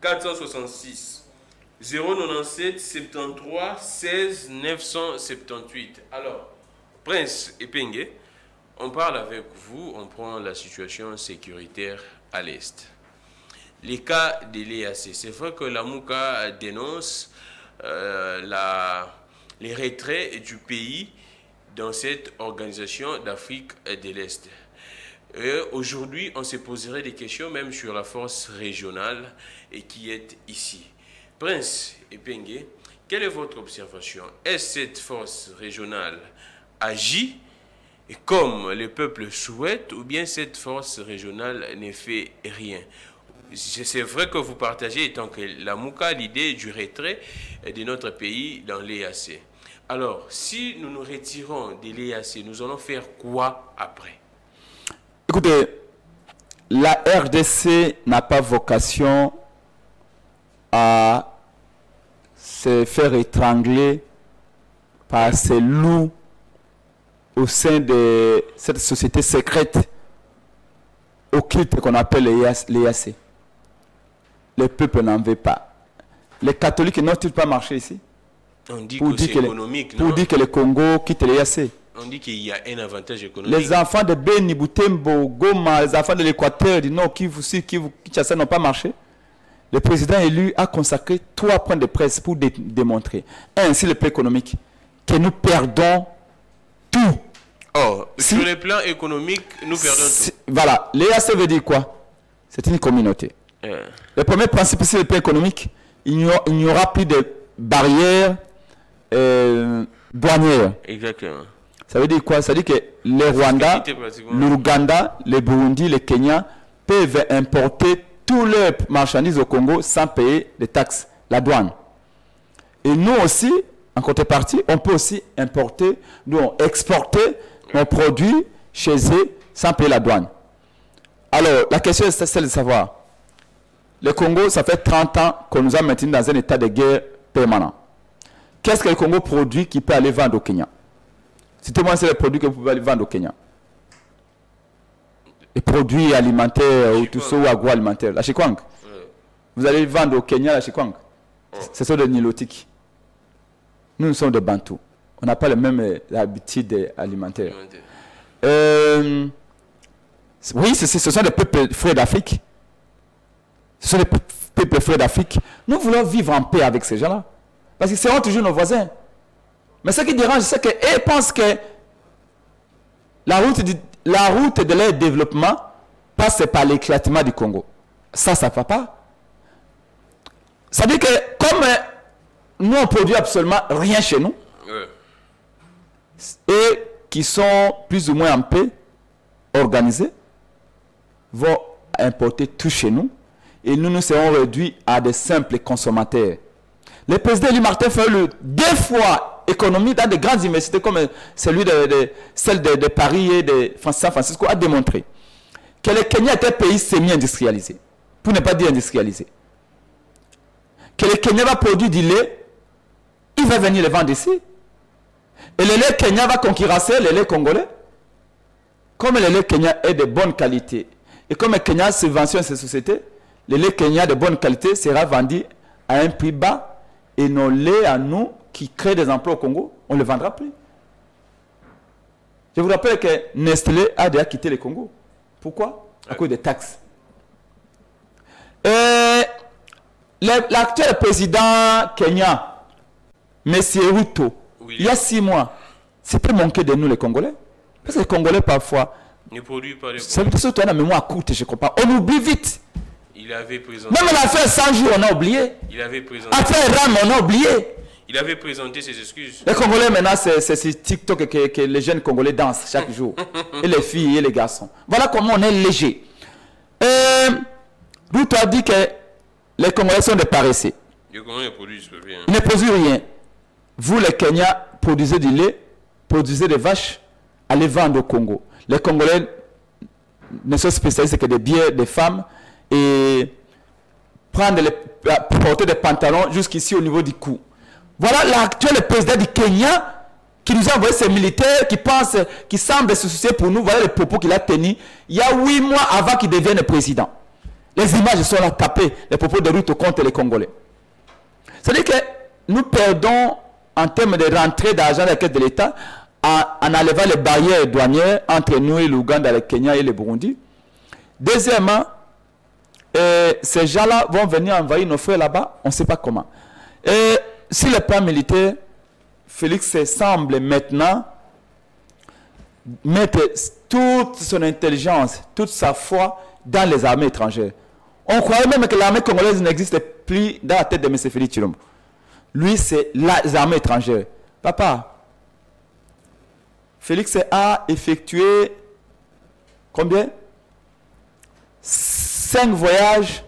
466. 097 73 16 978. Alors, Prince Epenge, on parle avec vous, on prend la situation sécuritaire à l'Est. Les cas de l'EAC, c'est vrai que la MOUCA dénonce les retraits du pays dans cette organisation d'Afrique de l'Est. Aujourd'hui, on se poserait des questions même sur la force régionale et qui est ici. Prince Epenge, quelle est votre observation? Est-ce que cette force régionale agit comme le peuple souhaite ou bien cette force régionale ne fait rien? C'est vrai que vous partagez, étant que la MOUCA, l'idée du retrait de notre pays dans l'EAC. Alors, si nous nous retirons de l'EAC, nous allons faire quoi après? Écoutez, la RDC n'a pas vocation à se faire étrangler par ces loups au sein de cette société secrète occulte qu'on appelle l'EAC. Le peuple n'en veut pas. Les catholiques n'ont-ils pas marché ici? On dit que c'est économique, non? Pour dire que le Congo quitte l'EAC. On dit qu'il y a un avantage économique. Les enfants de Beni, Butembo, Goma, les enfants de l'Équateur, du Nord, Kivu, Kinshasa n'ont pas marché. Le président élu a consacré 3 points de presse pour démontrer. Un, c'est le plan économique, que nous perdons tout. Sur le plan économique, nous perdons tout. Voilà. L'EAC veut dire quoi? C'est une communauté. Le premier principe, c'est le plan économique. Il n'y aura plus de barrières douanières. Exactement. Ça veut dire quoi? Ça veut dire que les Rwandais, l'Ouganda, le Burundi, le Kenya peuvent importer tous leurs marchandises au Congo sans payer de taxes, la douane. Et nous aussi, en contrepartie, on peut aussi importer, exporter nos produits chez eux sans payer la douane. Alors, la question est celle de savoir, le Congo, ça fait 30 ans qu'on nous a maintenus dans un état de guerre permanent. Qu'est-ce que le Congo produit qui peut aller vendre au Kenya? Citez-moi, c'est les produits que vous pouvez aller vendre au Kenya. Les produits alimentaires ou tout ça, ou agroalimentaires. La chikwang. Vous allez vendre au Kenya la chikwang. Ce sont des nilotiques. Nous sommes des Bantous. On n'a pas les mêmes habitudes alimentaires. Oui, ce sont des peuples frères d'Afrique. Ce sont des peuples frères d'Afrique. Nous voulons vivre en paix avec ces gens-là. Parce qu'ils seront toujours nos voisins. Mais ce qui dérange, c'est qu'ils pensent que la route de leur développement passe par l'éclatement du Congo. Ça ne va pas. Ça veut dire que comme nous, on ne produit absolument rien chez nous, et qui sont plus ou moins en paix, organisés, vont importer tout chez nous, et nous serons réduits à des simples consommateurs. Le président Louis Martin Fayulu, 2 fois économie dans de grandes universités comme celle de Paris et de San Francisco, a démontré que le Kenya est un pays semi-industrialisé, pour ne pas dire industrialisé. Que le Kenya va produire du lait, il va venir le vendre ici. Et le lait Kenya va concurrencer le lait congolais. Comme le lait Kenya est de bonne qualité, et comme le Kenya subventionne ces sociétés, le lait Kenya de bonne qualité sera vendu à un prix bas, et nos laits à nous, qui créent des emplois au Congo, on ne le vendra plus. Je vous rappelle que Nestlé a déjà quitté le Congo. Pourquoi? À cause des taxes. L'actuel président Kenya, M. Ruto, il y a 6 mois, c'était manqué de nous les Congolais. Parce que les Congolais parfois, ne produit pas les c'est surtout la mémoire courte, je comprends. On oublie vite. Il avait présenté. Même l'affaire 100 jours, on a oublié. Il avait présenté. Affaire RAM, on a oublié. Il avait présenté ses excuses. Les Congolais, maintenant, c'est sur TikTok que les jeunes Congolais dansent chaque jour. Et les filles et les garçons. Voilà comment on est léger. Ruto a dit que les Congolais sont des paresseux. Les Congolais ne produisent rien. Ils ne produisent rien. Vous, les Kenyans, produisez du lait, produisez des vaches, allez vendre au Congo. Les Congolais ne sont spécialisés que des bières, des femmes, et porter des pantalons jusqu'ici au niveau du cou. Voilà l'actuel président du Kenya qui nous a envoyé ces militaires, qui semblent se soucier pour nous. Voilà les propos qu'il a tenus il y a 8 mois avant qu'il devienne président. Les images sont là tapées, les propos de Ruto contre les Congolais. C'est-à-dire que nous perdons en termes de rentrée d'argent dans la caisse de l'État en enlevant les barrières douanières entre nous et l'Ouganda, le Kenya et le Burundi. Deuxièmement, ces gens-là vont venir envahir nos frères là-bas, on ne sait pas comment. Et sur le plan militaire, Félix semble maintenant mettre toute son intelligence, toute sa foi dans les armées étrangères. On croyait même que l'armée congolaise n'existe plus dans la tête de M. Félix Tshilombo. Lui, c'est les armées étrangères. Papa, Félix a effectué combien? 5 voyages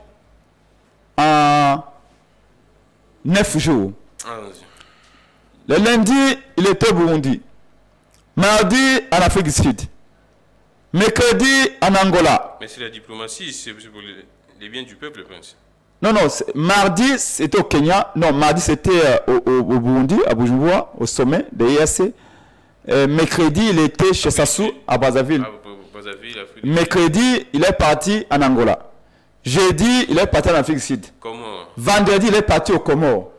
en 9 jours. Le lundi, il était au Burundi. Mardi, en Afrique du Sud. Mercredi, en Angola. Mais c'est la diplomatie, c'est pour les biens du peuple, Prince. Non, mardi, c'était au Kenya. Non, mardi, c'était au Burundi, à Bujumbura, au sommet de l'EAC. Mercredi, il était chez Sassou, à Brazzaville. Mercredi, il est parti en Angola. Jeudi, il est parti en Afrique du Sud. Comment? Vendredi, il est parti au Comores.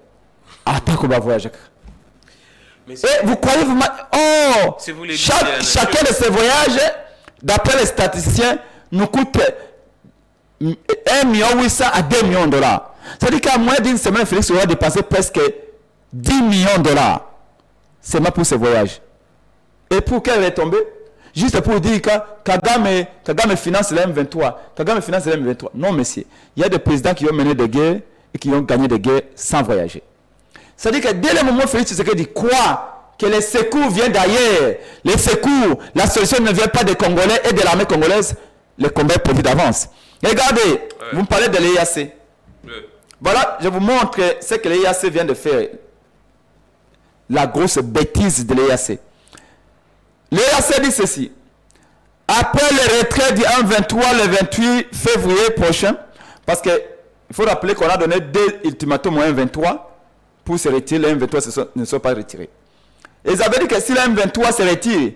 Attends qu'on va voyager. Et vous croyez, chacun de ces voyages, d'après les statisticiens, nous coûte 1,8 million à 2 millions de dollars. C'est-à-dire qu'à moins d'une semaine, Félix aura dépassé presque 10 millions de dollars. C'est moi pour ces voyages. Et pour qu'elle est tombée, juste pour dire que Kagame finance la M23. Kagame finance la M23. Non, monsieur. Il y a des présidents qui ont mené des guerres et qui ont gagné des guerres sans voyager. C'est-à-dire que dès le moment où Félix Tshisekedi croit que les secours viennent d'ailleurs, les secours, la solution ne vient pas des Congolais et de l'armée congolaise, le combat est prévu d'avance. Regardez, vous me parlez de l'EAC. Voilà, je vous montre ce que l'EAC vient de faire. La grosse bêtise de l'EAC. L'EAC dit ceci. Après le retrait du 1-23 le 28 février prochain, parce qu'il faut rappeler qu'on a donné 2 ultimatums au 1-23 pour se retirer, les M23 ne sont pas retirés. Et ils avaient dit que si le M23 se retire,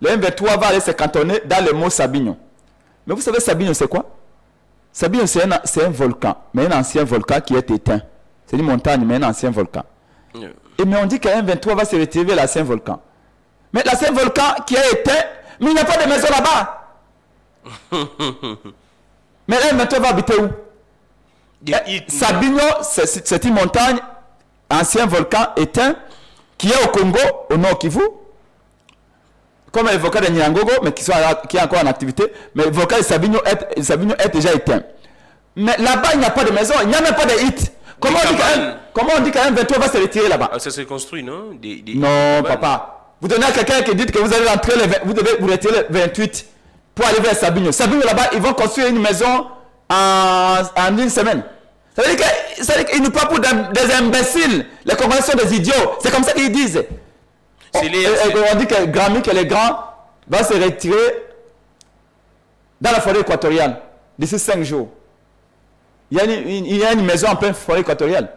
le M23 va aller se cantonner dans le mot Sabignon. Mais vous savez, Sabignon, c'est quoi? Sabignon, c'est un volcan, mais un ancien volcan qui est éteint. C'est une montagne, mais un ancien volcan. Et mais on dit que le M23 va se retirer vers l'ancien volcan. Mais l'ancien volcan qui est éteint, mais il n'y a pas de maison là-bas. Mais le M23 va habiter où? Sabignon, c'est une montagne, ancien volcan éteint, qui est au Congo, au nord Kivu, comme le volcan de Nyangogo, mais qui est encore en activité, mais le volcan de Sabignon est déjà éteint. Mais là-bas, il n'y a pas de maison, il n'y a même pas de hit. Comment on dit qu'un 23 va se retirer là-bas? Ça se construit, non? Non, papa. Vous donnez à quelqu'un qui dit que vous allez rentrer, vous devez vous retirer le 28 pour aller vers Sabignon. Sabignon là-bas, ils vont construire une maison en 1 semaine. Ça veut dire qu'ils nous parlent pour des imbéciles. Les Congolais sont des idiots. C'est comme ça qu'ils disent. On dit que les grands vont se retirer dans la forêt équatoriale d'ici 5 jours. Il y a une maison en pleine forêt équatoriale.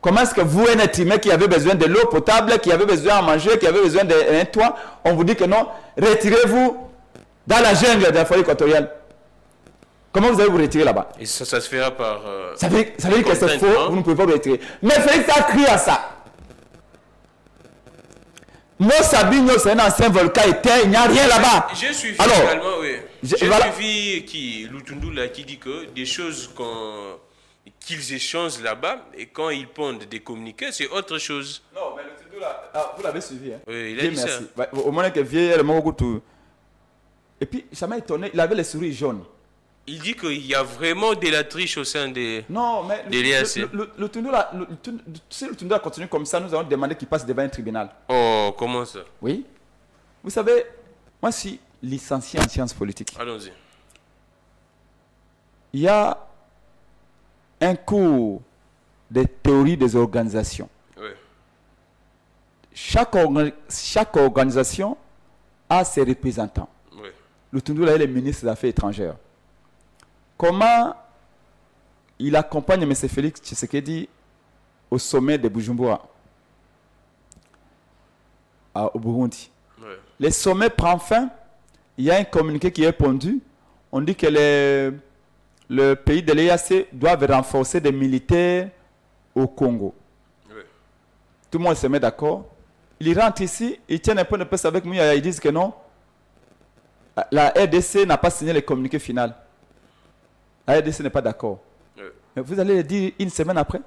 Comment est-ce que vous, un être humain qui avait besoin de l'eau potable, qui avait besoin de manger, qui avait besoin d'un toit, on vous dit que non, retirez-vous dans la jungle de la forêt équatoriale. Comment vous allez vous retirer là-bas? Et ça se fera par... ça veut dire que c'est faux, vous ne pouvez pas vous retirer. Mais Félix a crié à ça. Moi, Sabignon, c'est un ancien volcan éteint, il n'y a rien là-bas. J'ai suivi également, oui. J'ai suivi Lutundu là, qui dit que des choses qu'ils échangent là-bas, et quand ils pondent des communiqués, c'est autre chose. Non, mais Lutundu là, vous l'avez suivi. Hein? Oui, il a dit merci. ça. Ouais, au moins que vieux, le mot tout. Et puis, ça m'a étonné, il avait les souris jaunes. Il dit qu'il y a vraiment de la triche au sein des... Non, mais le Tundu a continué comme ça, nous allons demander qu'il passe devant un tribunal. Oh, comment ça? Oui. Vous savez, moi je suis licencié en sciences politiques. Allons-y. Il y a un cours de théorie des organisations. Oui. Chaque organisation a ses représentants. Oui. Le Tundu là est le ministre des Affaires étrangères. Comment il accompagne M. Félix Tshisekedi au sommet de Bujumbura? au Burundi. Ouais. Le sommet prend fin. Il y a un communiqué qui est pondu. On dit que le pays de l'EAC doit renforcer des militaires au Congo. Ouais. Tout le monde se met d'accord. Ils rentrent ici, ils tiennent un peu de presse avec nous, ils disent que non. La RDC n'a pas signé le communiqué final. La RDC n'est pas d'accord. Ouais. Mais vous allez le dire une semaine après.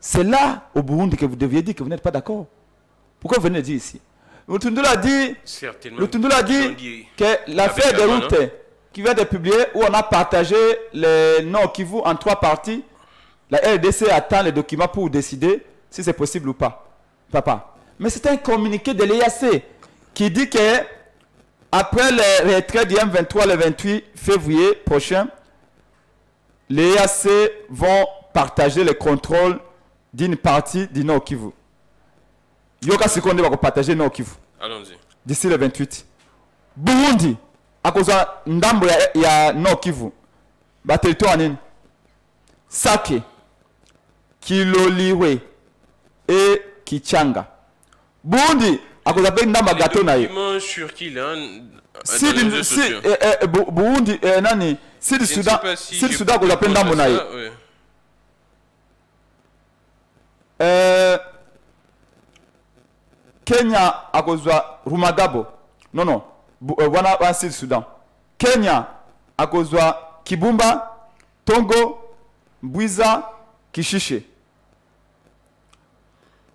C'est là, au Burundi, que vous deviez dire que vous n'êtes pas d'accord. Pourquoi vous venez le dire ici? Le Tundula a dit, que l'affaire des routes qui vient de publier, où on a partagé les Nord Kivu en 3 parties, la RDC attend les documents pour décider si c'est possible ou pas. Papa. Mais c'est un communiqué de l'EAC qui dit que après le retrait du M23 le 28 février prochain, les EAC vont partager le contrôle d'une partie du Nord Kivu. Yoka Sikonde va partager Nord Kivu. Allons-y. D'ici le 28. Burundi, à cause de Ndambo ya Nord Kivu, ba territoire nini? Sake, Kiloliwe et Kichanga. Burundi, à cause de Ndamba Gato na yo. Sur qui là? Burundi, nani? Sud Soudan, Sud Soudan, à cause de Ndamba na yo. Kenya à cause de Rumagabo. Non. Wana Sud Soudan. Kenya à cause de Kibumba, Tongo, Bwiza, Kishishe.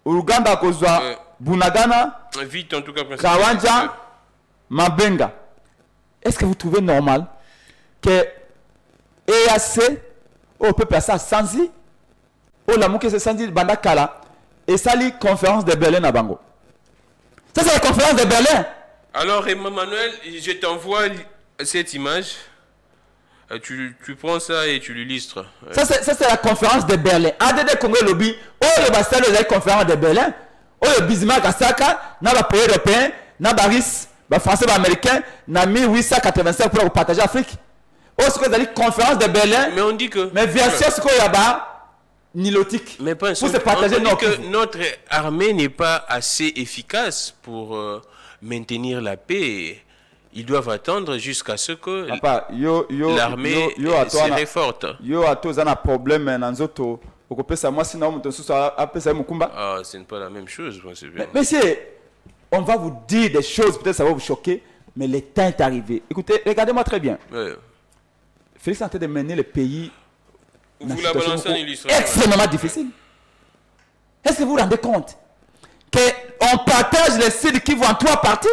Uganda à cause de Bunagana, vite en tout cas, Kawanja, Mabenga. Est-ce que vous trouvez normal que EAC, au peuple à ça, Sanzi, au Lamouké, c'est Sanzi, Bandakala, et ça, la conférence de Berlin à Bango? Ça, c'est la conférence de Berlin. Alors, Emmanuel, je t'envoie cette image. Tu prends ça et tu l'illustres. Ouais. Ça, c'est la conférence de Berlin. ADD Congo Lobby, le Bastel de la conférence de Berlin, le Bismarck à Saka, n'a pas pays européen, n'a pas RIS, français, américain, n'a 1885 pour partager l'Afrique. Ce que vous avez conférence de Berlin. Mais on dit que. Mais version ce qu'il y a bas. Nilotique. Mais pas pour se partager on dit que notre armée n'est pas assez efficace pour maintenir la paix. Ils doivent attendre jusqu'à ce que l'armée serait forte. Un problème dans auto. Ah, ce n'est pas la même chose. Monsieur, on va vous dire des choses, peut-être ça va vous choquer, mais le temps est arrivé. Écoutez, regardez-moi très bien. Ouais. Félix est en train de mener le pays. Vous la balancez en illustration. Extrêmement difficile. Est-ce que vous vous rendez compte qu'on partage les Sud Kivu en 3 parties?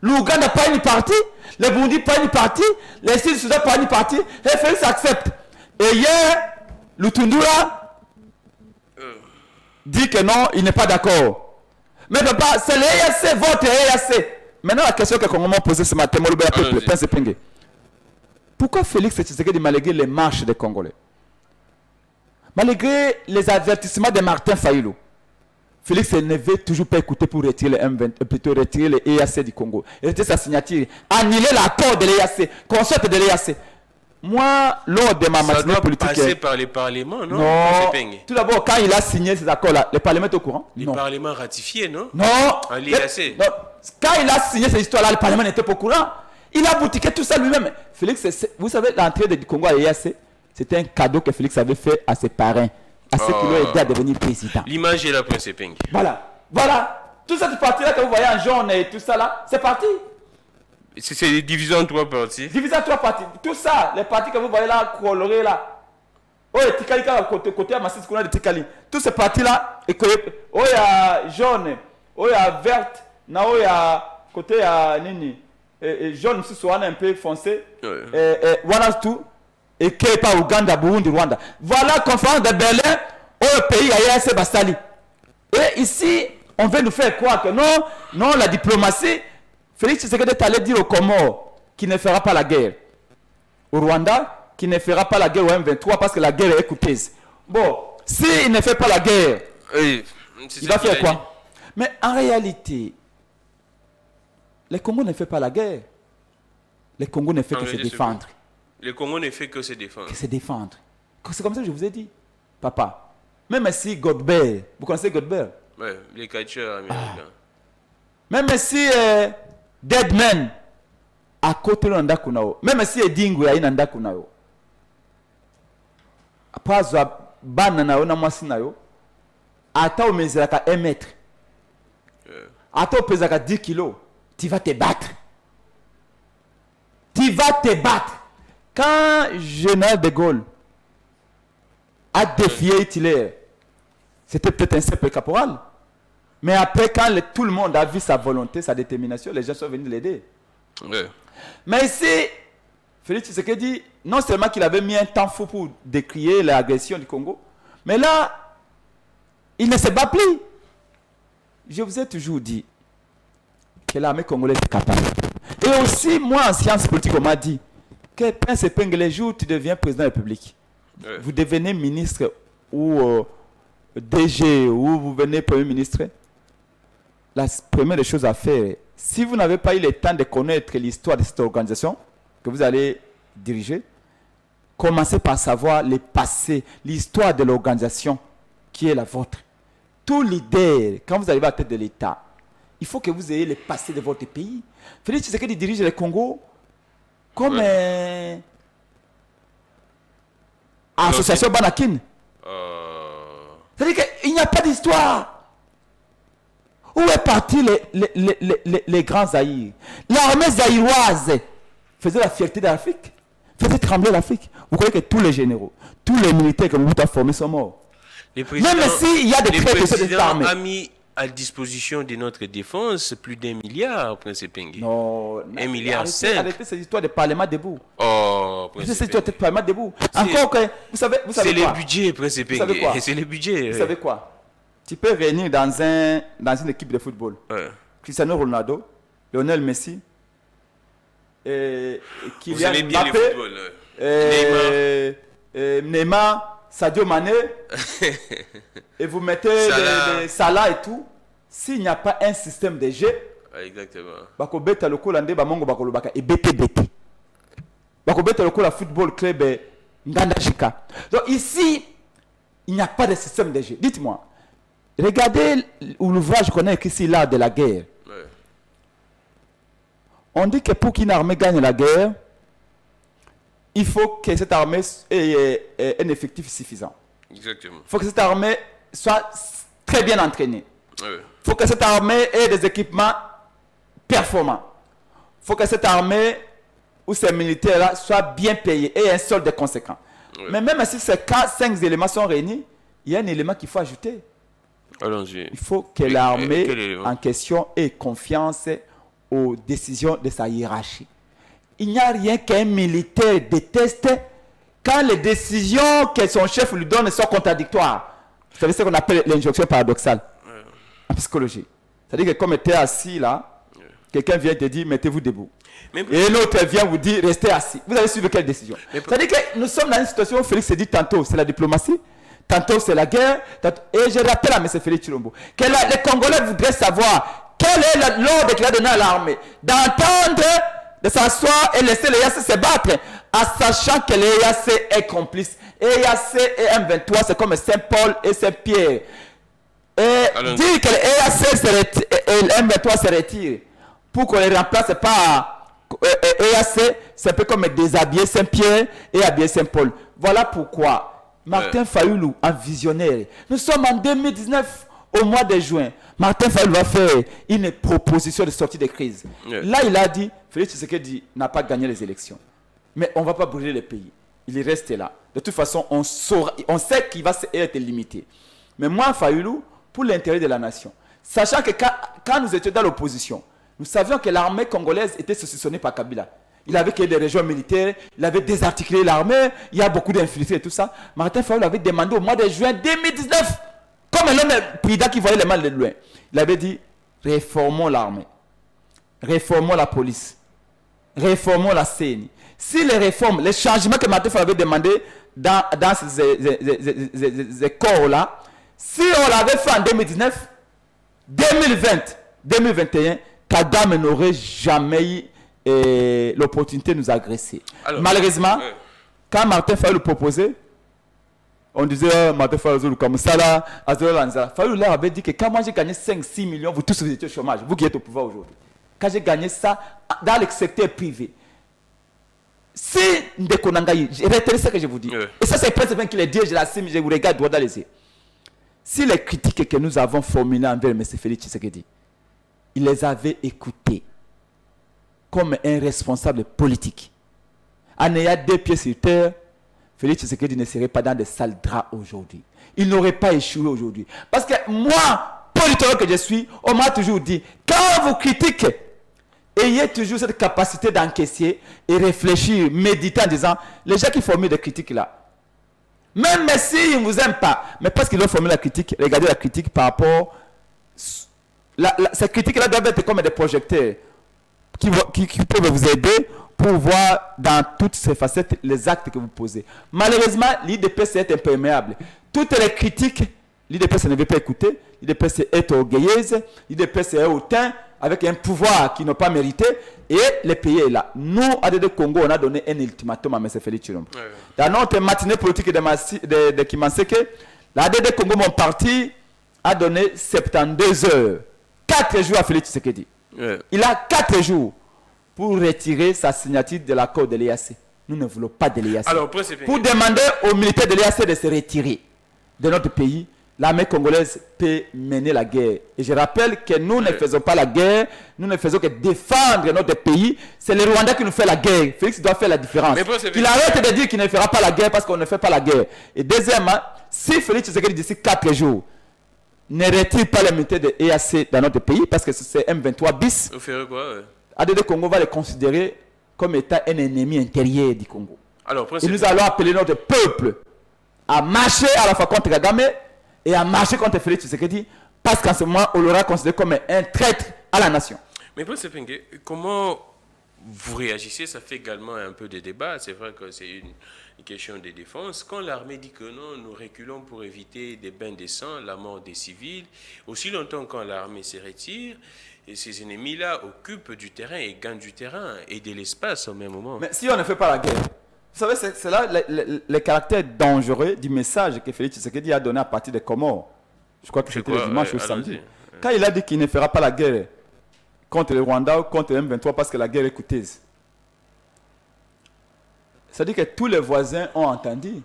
L'Ouganda pas une partie, le Burundi pas une partie, les Sud Soudan pas une partie, et Félix accepte. Et hier, le Tundura dit que non, il n'est pas d'accord. Mais papa, c'est l'EAC, votre EAC. Maintenant, la question que Congo m'a posée ce matin, pourquoi Félix Tshisekedi malgré les marches des Congolais, malgré les avertissements de Martin Fayulu, Félix ne veut toujours pas écouter pour retirer le M20, plutôt retirer le EAC du Congo, retirer sa signature, annuler l'accord de l'EAC, concept de l'EAC. Moi, lors de ma matinée politique... Ça doit passer par les parlements, non? Non. Tout d'abord, quand il a signé ces accords-là, le Parlement est au courant? Les parlements ratifiés, non? Non. L'EAC. Quand il a signé ces histoires-là, le Parlement n'était pas au courant. Il a boutiqué tout ça lui-même. Félix, vous savez, l'entrée du Congo à l'EAC, c'était un cadeau que Félix avait fait à ses parrains, à ceux qui l'ont aidé à devenir président. L'image est là, Prince Peng. Voilà. Tout cette partie-là que vous voyez en jaune et tout ça là, c'est parti. C'est divisé en 3 parties. Divisé en 3 parties. Tout ça, les parties que vous voyez là, colorées là. Oh, il y a Tikali côté à Massis qu'on a de Tikali. Toutes ces parties-là, oh, il y a jaune, oh, il y a verte, oh, il y a côté à Nini. Et jaune, si c'est un peu foncé. Voilà tout. Et qui est pas Ouganda, Burundi, Rwanda. Voilà la conférence de Berlin, au pays ailleurs, c'est Bastali. Et ici, on veut nous faire croire que non, la diplomatie. Félix Tshisekedi est allé dire aux Comores qu'il ne fera pas la guerre. Au Rwanda, qu'il ne fera pas la guerre au M23 parce que la guerre est coûteuse. Bon, s'il ne fait pas la guerre, il va faire quoi? Mais en réalité, le Congo ne fait pas la guerre. Le Congo ne fait que se défendre. Le Congo ne fait que se défendre. C'est comme ça que je vous ai dit, papa. Même si Godbert, vous connaissez Godbert? Oui, les catcheurs américains. Même si Deadman à côté de ndako nao, même si Edingu ya ina ndako nao. Après bana na yo na mwasi na yo, ata omezaka 1 mètre. Ata opezaka 10 kilos, tu vas te battre. Tu vas te battre. Quand Général de Gaulle a défié Hitler, c'était peut-être un simple caporal. Mais après, quand tout le monde a vu sa volonté, sa détermination, les gens sont venus l'aider. Ouais. Mais ici, Félix Tshisekedi, non seulement qu'il avait mis un temps fou pour décrier l'agression du Congo, mais là, il ne se bat plus. Je vous ai toujours dit que l'armée congolaise est capable. Et aussi, moi, en sciences politiques, on m'a dit que Prince Epenge, les jours où tu deviens président de la République, vous devenez ministre ou DG ou vous venez Premier ministre, la première des choses à faire, si vous n'avez pas eu le temps de connaître l'histoire de cette organisation que vous allez diriger, commencez par savoir le passé, l'histoire de l'organisation qui est la vôtre. Tout leader, quand vous arrivez à la tête de l'État, il faut que vous ayez le passé de votre pays. Félix Tshisekedi dirige le Congo comme association Banakin. C'est-à-dire qu'il n'y a pas d'histoire. Où est parti les grands Zaïre? L'armée zaïroise faisait la fierté de l'Afrique, faisait trembler l'Afrique. Vous croyez que tous les généraux, tous les militaires que Mobutu a formés sont morts? Même s'il y a des traits de cette armée. A mis à disposition de notre défense plus d'1 milliard, Prince Epenge. Non, 1 milliard 5. Arrêtez cette histoire de Parlement debout. Oh, Prince Cette histoire de Parlement debout. Encore que, vous savez quoi? C'est le budget, Prince Epenge. C'est le budget. Vous savez quoi? Tu peux réunir dans une équipe de football Cristiano Ronaldo, Lionel Messi, Kylian Mbappé, Neymar, Sadio Mané, et vous mettez Salah et tout. S'il n'y a pas un système de jeu, exactement. Bakobeta le Kolande Bamongo Bakolobaka et BTBT. Bakobeta le Kola Football Club Nganda Chika. Donc ici, il n'y a pas de système de jeu. Dites-moi, regardez l'ouvrage qu'on a écrit ici, l'art de la guerre. On dit que pour qu'une armée gagne la guerre, il faut que cette armée ait un effectif suffisant. Exactement. Il faut que cette armée soit très bien entraînée. Il faut que cette armée ait des équipements performants. Il faut que cette armée ou ces militaires-là soient bien payés et un solde conséquent. Mais même si ces 5 éléments sont réunis, il y a un élément qu'il faut ajouter. Allons-y. Il faut que l'armée en question ait confiance aux décisions de sa hiérarchie. Il n'y a rien qu'un militaire déteste quand les décisions que son chef lui donne sont contradictoires. Vous savez ce qu'on appelle l'injonction paradoxale en psychologie. C'est-à-dire que comme tu es assis là, quelqu'un vient te dire mettez-vous debout. Et l'autre vient vous dire restez assis. Vous allez suivre quelle décision? C'est-à-dire que nous sommes dans une situation où Félix s'est dit tantôt c'est la diplomatie, tantôt c'est la guerre. Et je rappelle à M. Félix Tshilombo que les Congolais voudraient savoir quel est l'ordre qu'il a donné à l'armée. D'entendre, de s'asseoir et laisser les EAC se battre, en sachant que les EAC est complice. EAC et M23, c'est comme Saint-Paul et Saint-Pierre. Et dire que les EAC et le M23 se retirent pour qu'on les remplace par EAC, c'est un peu comme déshabiller Saint-Pierre et habiller Saint-Paul. Voilà pourquoi Martin Fayulu, un visionnaire, nous sommes en 2019, au mois de juin. Martin Fayulu va faire une proposition de sortie de crise. Là, il a dit, Félix Tshisekedi n'a pas gagné les élections. Mais on ne va pas brûler le pays. Il est resté là. De toute façon, on sait qu'il va être limité. Mais moi, Fayulu, pour l'intérêt de la nation, sachant que quand nous étions dans l'opposition, nous savions que l'armée congolaise était saucissonnée par Kabila. Il avait créé des régions militaires, il avait désarticulé l'armée, il y a beaucoup d'infiltrés et tout ça. Martin Fayulu avait demandé au mois de juin 2019, comme un homme président qui voyait le mal de loin, il avait dit, réformons l'armée, réformons la police, réformons la CENI. Si les réformes, les changements que Martin Fayulu avait demandé dans ces corps-là, si on l'avait fait en 2019, 2020, 2021, Kagame n'aurait jamais eu l'opportunité de nous agresser. Alors, malheureusement, quand Martin Fayulu proposait, on disait, Martin Fayulu comme ça là, Fayulu là avait dit que quand moi j'ai gagné 5-6 millions, vous tous vous étiez au chômage, vous qui êtes au pouvoir aujourd'hui. Quand j'ai gagné ça dans le secteur privé. Si Ndekonangaï, retenez ce que je vous dis. Et ça c'est presque bien qu'il est dit, je l'assume, je vous regarde droit dans les yeux. Si les critiques que nous avons formulées envers M. Félix Tshisekedi, il les avait écoutées comme un responsable politique. En ayant 2 pieds sur terre, Félix Tshisekedi ne serait pas dans des sales draps aujourd'hui. Il n'aurait pas échoué aujourd'hui. Parce que moi, politologue que je suis, on m'a toujours dit, quand vous critiquez, ayez toujours cette capacité d'encaisser et réfléchir, méditer en disant, les gens qui formulent des critiques là, même s'ils ne vous aiment pas, mais parce qu'ils ont formulé la critique, regardez la critique par rapport... ces critiques-là doivent être comme des projecteurs qui peuvent vous aider pour voir dans toutes ces facettes les actes que vous posez. Malheureusement, l'IDPS est imperméable. Toutes les critiques, l'IDPS ne veut pas écouter, l'IDPS est orgueilleuse, l'IDPS est hautain, avec un pouvoir qu'ils n'ont pas mérité, et le pays est là. Nous, ADD Congo, on a donné un ultimatum à M. Félix Tshilombo. Dans notre matinée politique de Kimanseke, l'ADD Congo, mon parti, a donné 72 heures, 4 jours à Félix Tshisekedi. Il a 4 jours pour retirer sa signature de l'accord de l'EAC. Nous ne voulons pas de l'EAC. Pour demander aux militaires de l'EAC de se retirer de notre pays, l'armée congolaise peut mener la guerre. Et je rappelle que nous ne faisons pas la guerre, nous ne faisons que défendre notre pays. C'est le Rwanda qui nous fait la guerre. Félix doit faire la différence. Il arrête de dire qu'il ne fera pas la guerre parce qu'on ne fait pas la guerre. Et deuxièmement, si Félix Tshisekedi d'ici 4 jours ne retire pas les militaires de l'EAC dans notre pays, parce que c'est M23 bis, vous ferez quoi ADD Congo va les considérer comme étant un ennemi intérieur du Congo. Alors, et nous allons appeler notre peuple à marcher à la fois contre Kagame et à marcher contre Félix Tshisekedi, parce qu'en ce moment, on l'aura considéré comme un traître à la nation. Mais Prince Pengue, comment vous réagissez? Ça fait également un peu de débat. C'est vrai que c'est une question de défense. Quand l'armée dit que non, nous reculons pour éviter des bains de sang, la mort des civils, aussi longtemps quand l'armée se retire, et ces ennemis-là occupent du terrain et gagnent du terrain et de l'espace au même moment. Mais si on ne fait pas la guerre, vous savez, c'est là le caractère dangereux du message que Félix Tshisekedi a donné à partir des Comores. Je crois que c'était le dimanche ou samedi. Quand il a dit qu'il ne fera pas la guerre contre le Rwanda ou contre le M23 parce que la guerre est coûteuse. C'est-à-dire que tous les voisins ont entendu.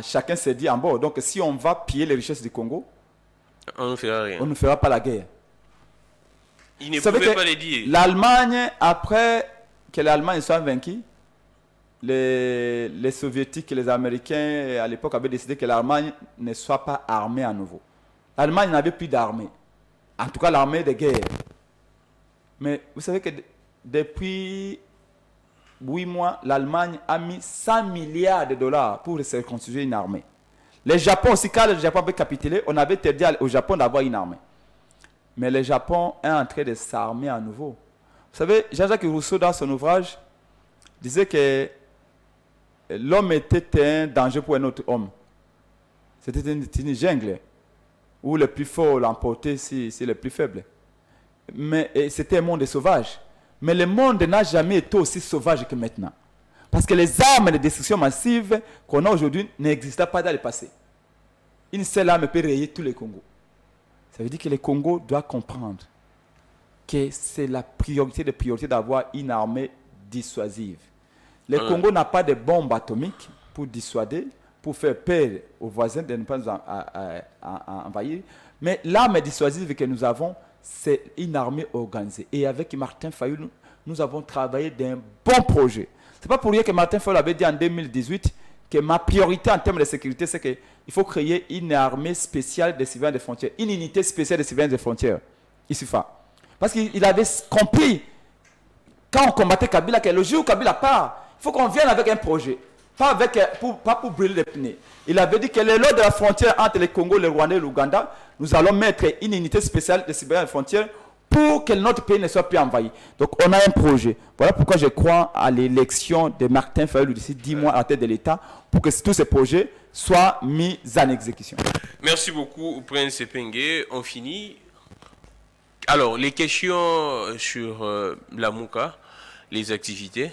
Chacun s'est dit en bord. Donc si on va piller les richesses du Congo, on ne fera rien. On ne fera pas la guerre. Il ne pouvait pas les dire. L'Allemagne, après que l'Allemagne soit vaincue, les Soviétiques et les Américains à l'époque avaient décidé que l'Allemagne ne soit pas armée à nouveau. L'Allemagne n'avait plus d'armée. En tout cas, l'armée de guerre. Mais vous savez que depuis 8 mois, l'Allemagne a mis 100 milliards de dollars pour se reconstituer une armée. Le Japon aussi, quand le Japon avait capitulé, on avait interdit au Japon d'avoir une armée. Mais le Japon est en train de s'armer à nouveau. Vous savez, Jean-Jacques Rousseau, dans son ouvrage, disait que l'homme était un danger pour un autre homme. C'était une jungle où le plus fort l'emportait si le plus faible. Mais c'était un monde sauvage. Mais le monde n'a jamais été aussi sauvage que maintenant. Parce que les armes de destruction massive qu'on a aujourd'hui n'existaient pas dans le passé. Une seule arme peut rayer tous les Congos. Ça veut dire que le Congo doit comprendre que c'est la priorité des priorités d'avoir une armée dissuasive. Le Congo n'a pas de bombes atomiques pour dissuader, pour faire peur aux voisins de ne pas nous envahir. Mais l'arme dissuasive que nous avons, c'est une armée organisée. Et avec Martin Fayulu, nous avons travaillé d'un bon projet. Ce n'est pas pour rien que Martin Fayulu avait dit en 2018 que ma priorité en termes de sécurité, c'est qu'il faut créer une armée spéciale des civils des frontières, une unité spéciale des civils des frontières, ISUFA. Parce qu'il avait compris, quand on combattait Kabila, que le jour où Kabila part, il faut qu'on vienne avec un projet, pas pour brûler les pneus. Il avait dit que le long de la frontière entre le Congo, le Rwanda et l'Ouganda, nous allons mettre une unité spéciale des civils des frontières pour que notre pays ne soit plus envahi. Donc on a un projet. Voilà pourquoi je crois à l'élection de Martin Fayulu d'ici 10 mois à la tête de l'État, pour que tous ces projets soient mis en exécution. Merci beaucoup, Prince Pengue. On finit. Alors, les questions sur la Mouka, les activités.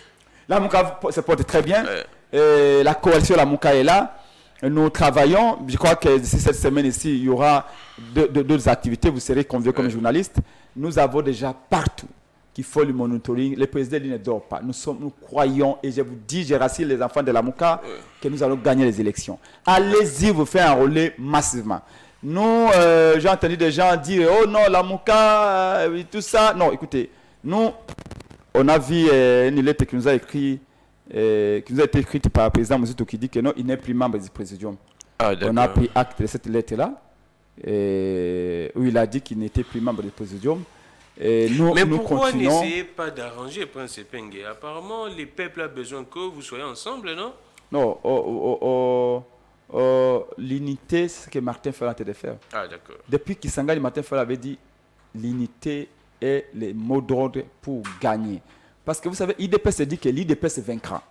La Mouka se porte très bien. La coalition La Mouka est là. nous travaillons. Je crois que d'ici cette semaine ici, il y aura d'autres activités. Vous serez conviés comme journaliste. Nous avons déjà partout qu'il faut le monitoring. Le président ne dort pas. Nous croyons, et je vous dis, j'ai rassuré les enfants de la Mouka, que nous allons gagner les élections. Allez-y, vous faites enrôler massivement. Nous, j'ai entendu des gens dire, oh non, la Mouka, tout ça. Non, écoutez, nous, on a vu une lettre qui nous a été écrite par le président Mouzito qui dit que non, il n'est plus membre du présidium. On a pris acte de cette lettre-là, où il a dit qu'il n'était plus membre du présidium. Mais pourquoi n'essayez pas d'arranger Prince Epenge? Apparemment, le peuple a besoin que vous soyez ensemble, non? Non, l'unité, c'est ce que Martin Fayulu a tenté de faire. Ah, d'accord. Depuis Kisangani, Martin Fayulu avait dit l'unité est le mot d'ordre pour gagner. Parce que vous savez, l'IDPS dit que l'IDPS vaincra.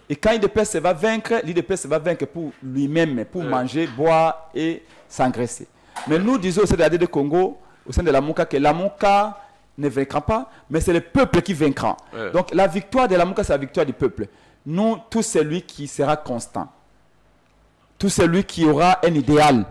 Et quand l'IDPS va vaincre, l'IDPS va vaincre pour lui-même, pour manger, boire et s'engraisser. Mais nous disons au sein de la DD Congo, au sein de la Mouka, que la Mouka ne vaincra pas, mais c'est le peuple qui vaincra. Donc la victoire de la Mouka, c'est la victoire du peuple. Nous, tout celui qui sera constant, tout celui qui aura un idéal,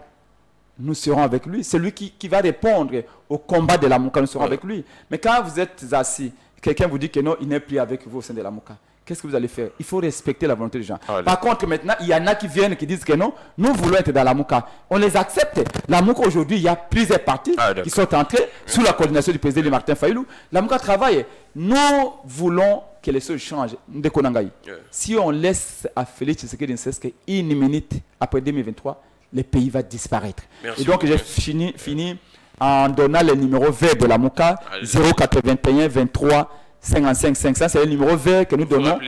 nous serons avec lui. Celui qui va répondre au combat de la Mouka, nous serons avec lui. Mais quand vous êtes assis, quelqu'un vous dit que non, il n'est plus avec vous au sein de la Mouka. Qu'est-ce que vous allez faire? Il faut respecter la volonté des gens. Par contre, maintenant, il y en a qui viennent qui disent que non, nous voulons être dans la Mouka. On les accepte. La Mouka, aujourd'hui, il y a plusieurs partis qui sont entrés sous la coordination du président Martin Fayulu. La Mouka travaille. Nous voulons que les choses changent. Si on laisse à Félix Tshisekedi Nseseke une minute après 2023, le pays va disparaître. Merci et donc, j'ai fini en donnant le numéro vert de la Mouka, 081 23 55 500, c'est le numéro vert que nous donnons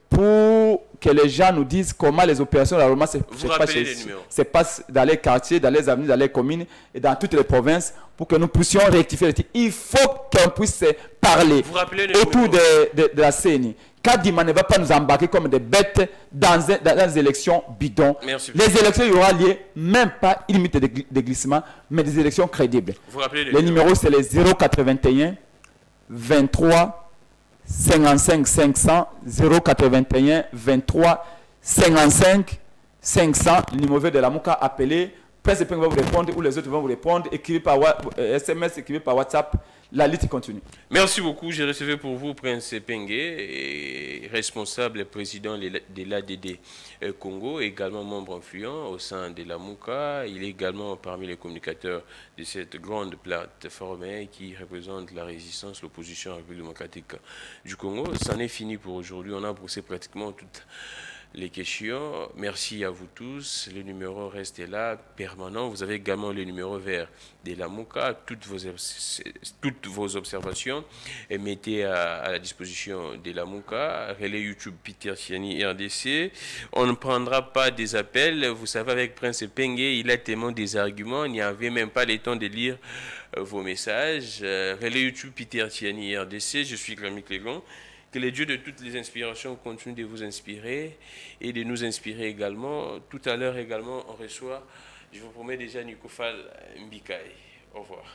pour que les gens nous disent comment les opérations d'enrôlement se passent dans les quartiers, dans les avenues, dans les communes et dans toutes les provinces pour que nous puissions rectifier. Il faut qu'on puisse parler autour de la CENI. Kadima ne va pas nous embarquer comme des bêtes dans des élections bidons. Les élections, il y aura lieu, même pas une limite de glissement, mais des élections crédibles. Le numéro, c'est les 081 23 55 500 081 23 55 500. Le numéro de la Mouka, appelé. Prince Epenge va vous répondre ou les autres vont vous répondre. Écrivez par SMS, écrivez par WhatsApp. La lutte continue. Merci beaucoup. J'ai reçu pour vous Prince Epenge, responsable et président de l'ADD Congo, également membre influent au sein de la Mouka. Il est également parmi les communicateurs de cette grande plateforme qui représente la résistance, l'opposition à la République démocratique du Congo. C'en est fini pour aujourd'hui. On a brossé pratiquement toutes les questions. Merci à vous tous. Le numéro reste là, permanent. Vous avez également le numéro vert de la Mouka. Toutes vos observations et mettez à la disposition de la Mouka. Relais YouTube Peter Siani RDC. On ne prendra pas des appels. Vous savez, avec Prince Epenge, il a tellement des arguments. Il n'y avait même pas le temps de lire vos messages. Relais YouTube Peter Siani RDC. Je suis Glamy Clégon. Que les dieux de toutes les inspirations continuent de vous inspirer et de nous inspirer également. Tout à l'heure également, on reçoit, je vous promets déjà, Nikofal Mbikai. Au revoir.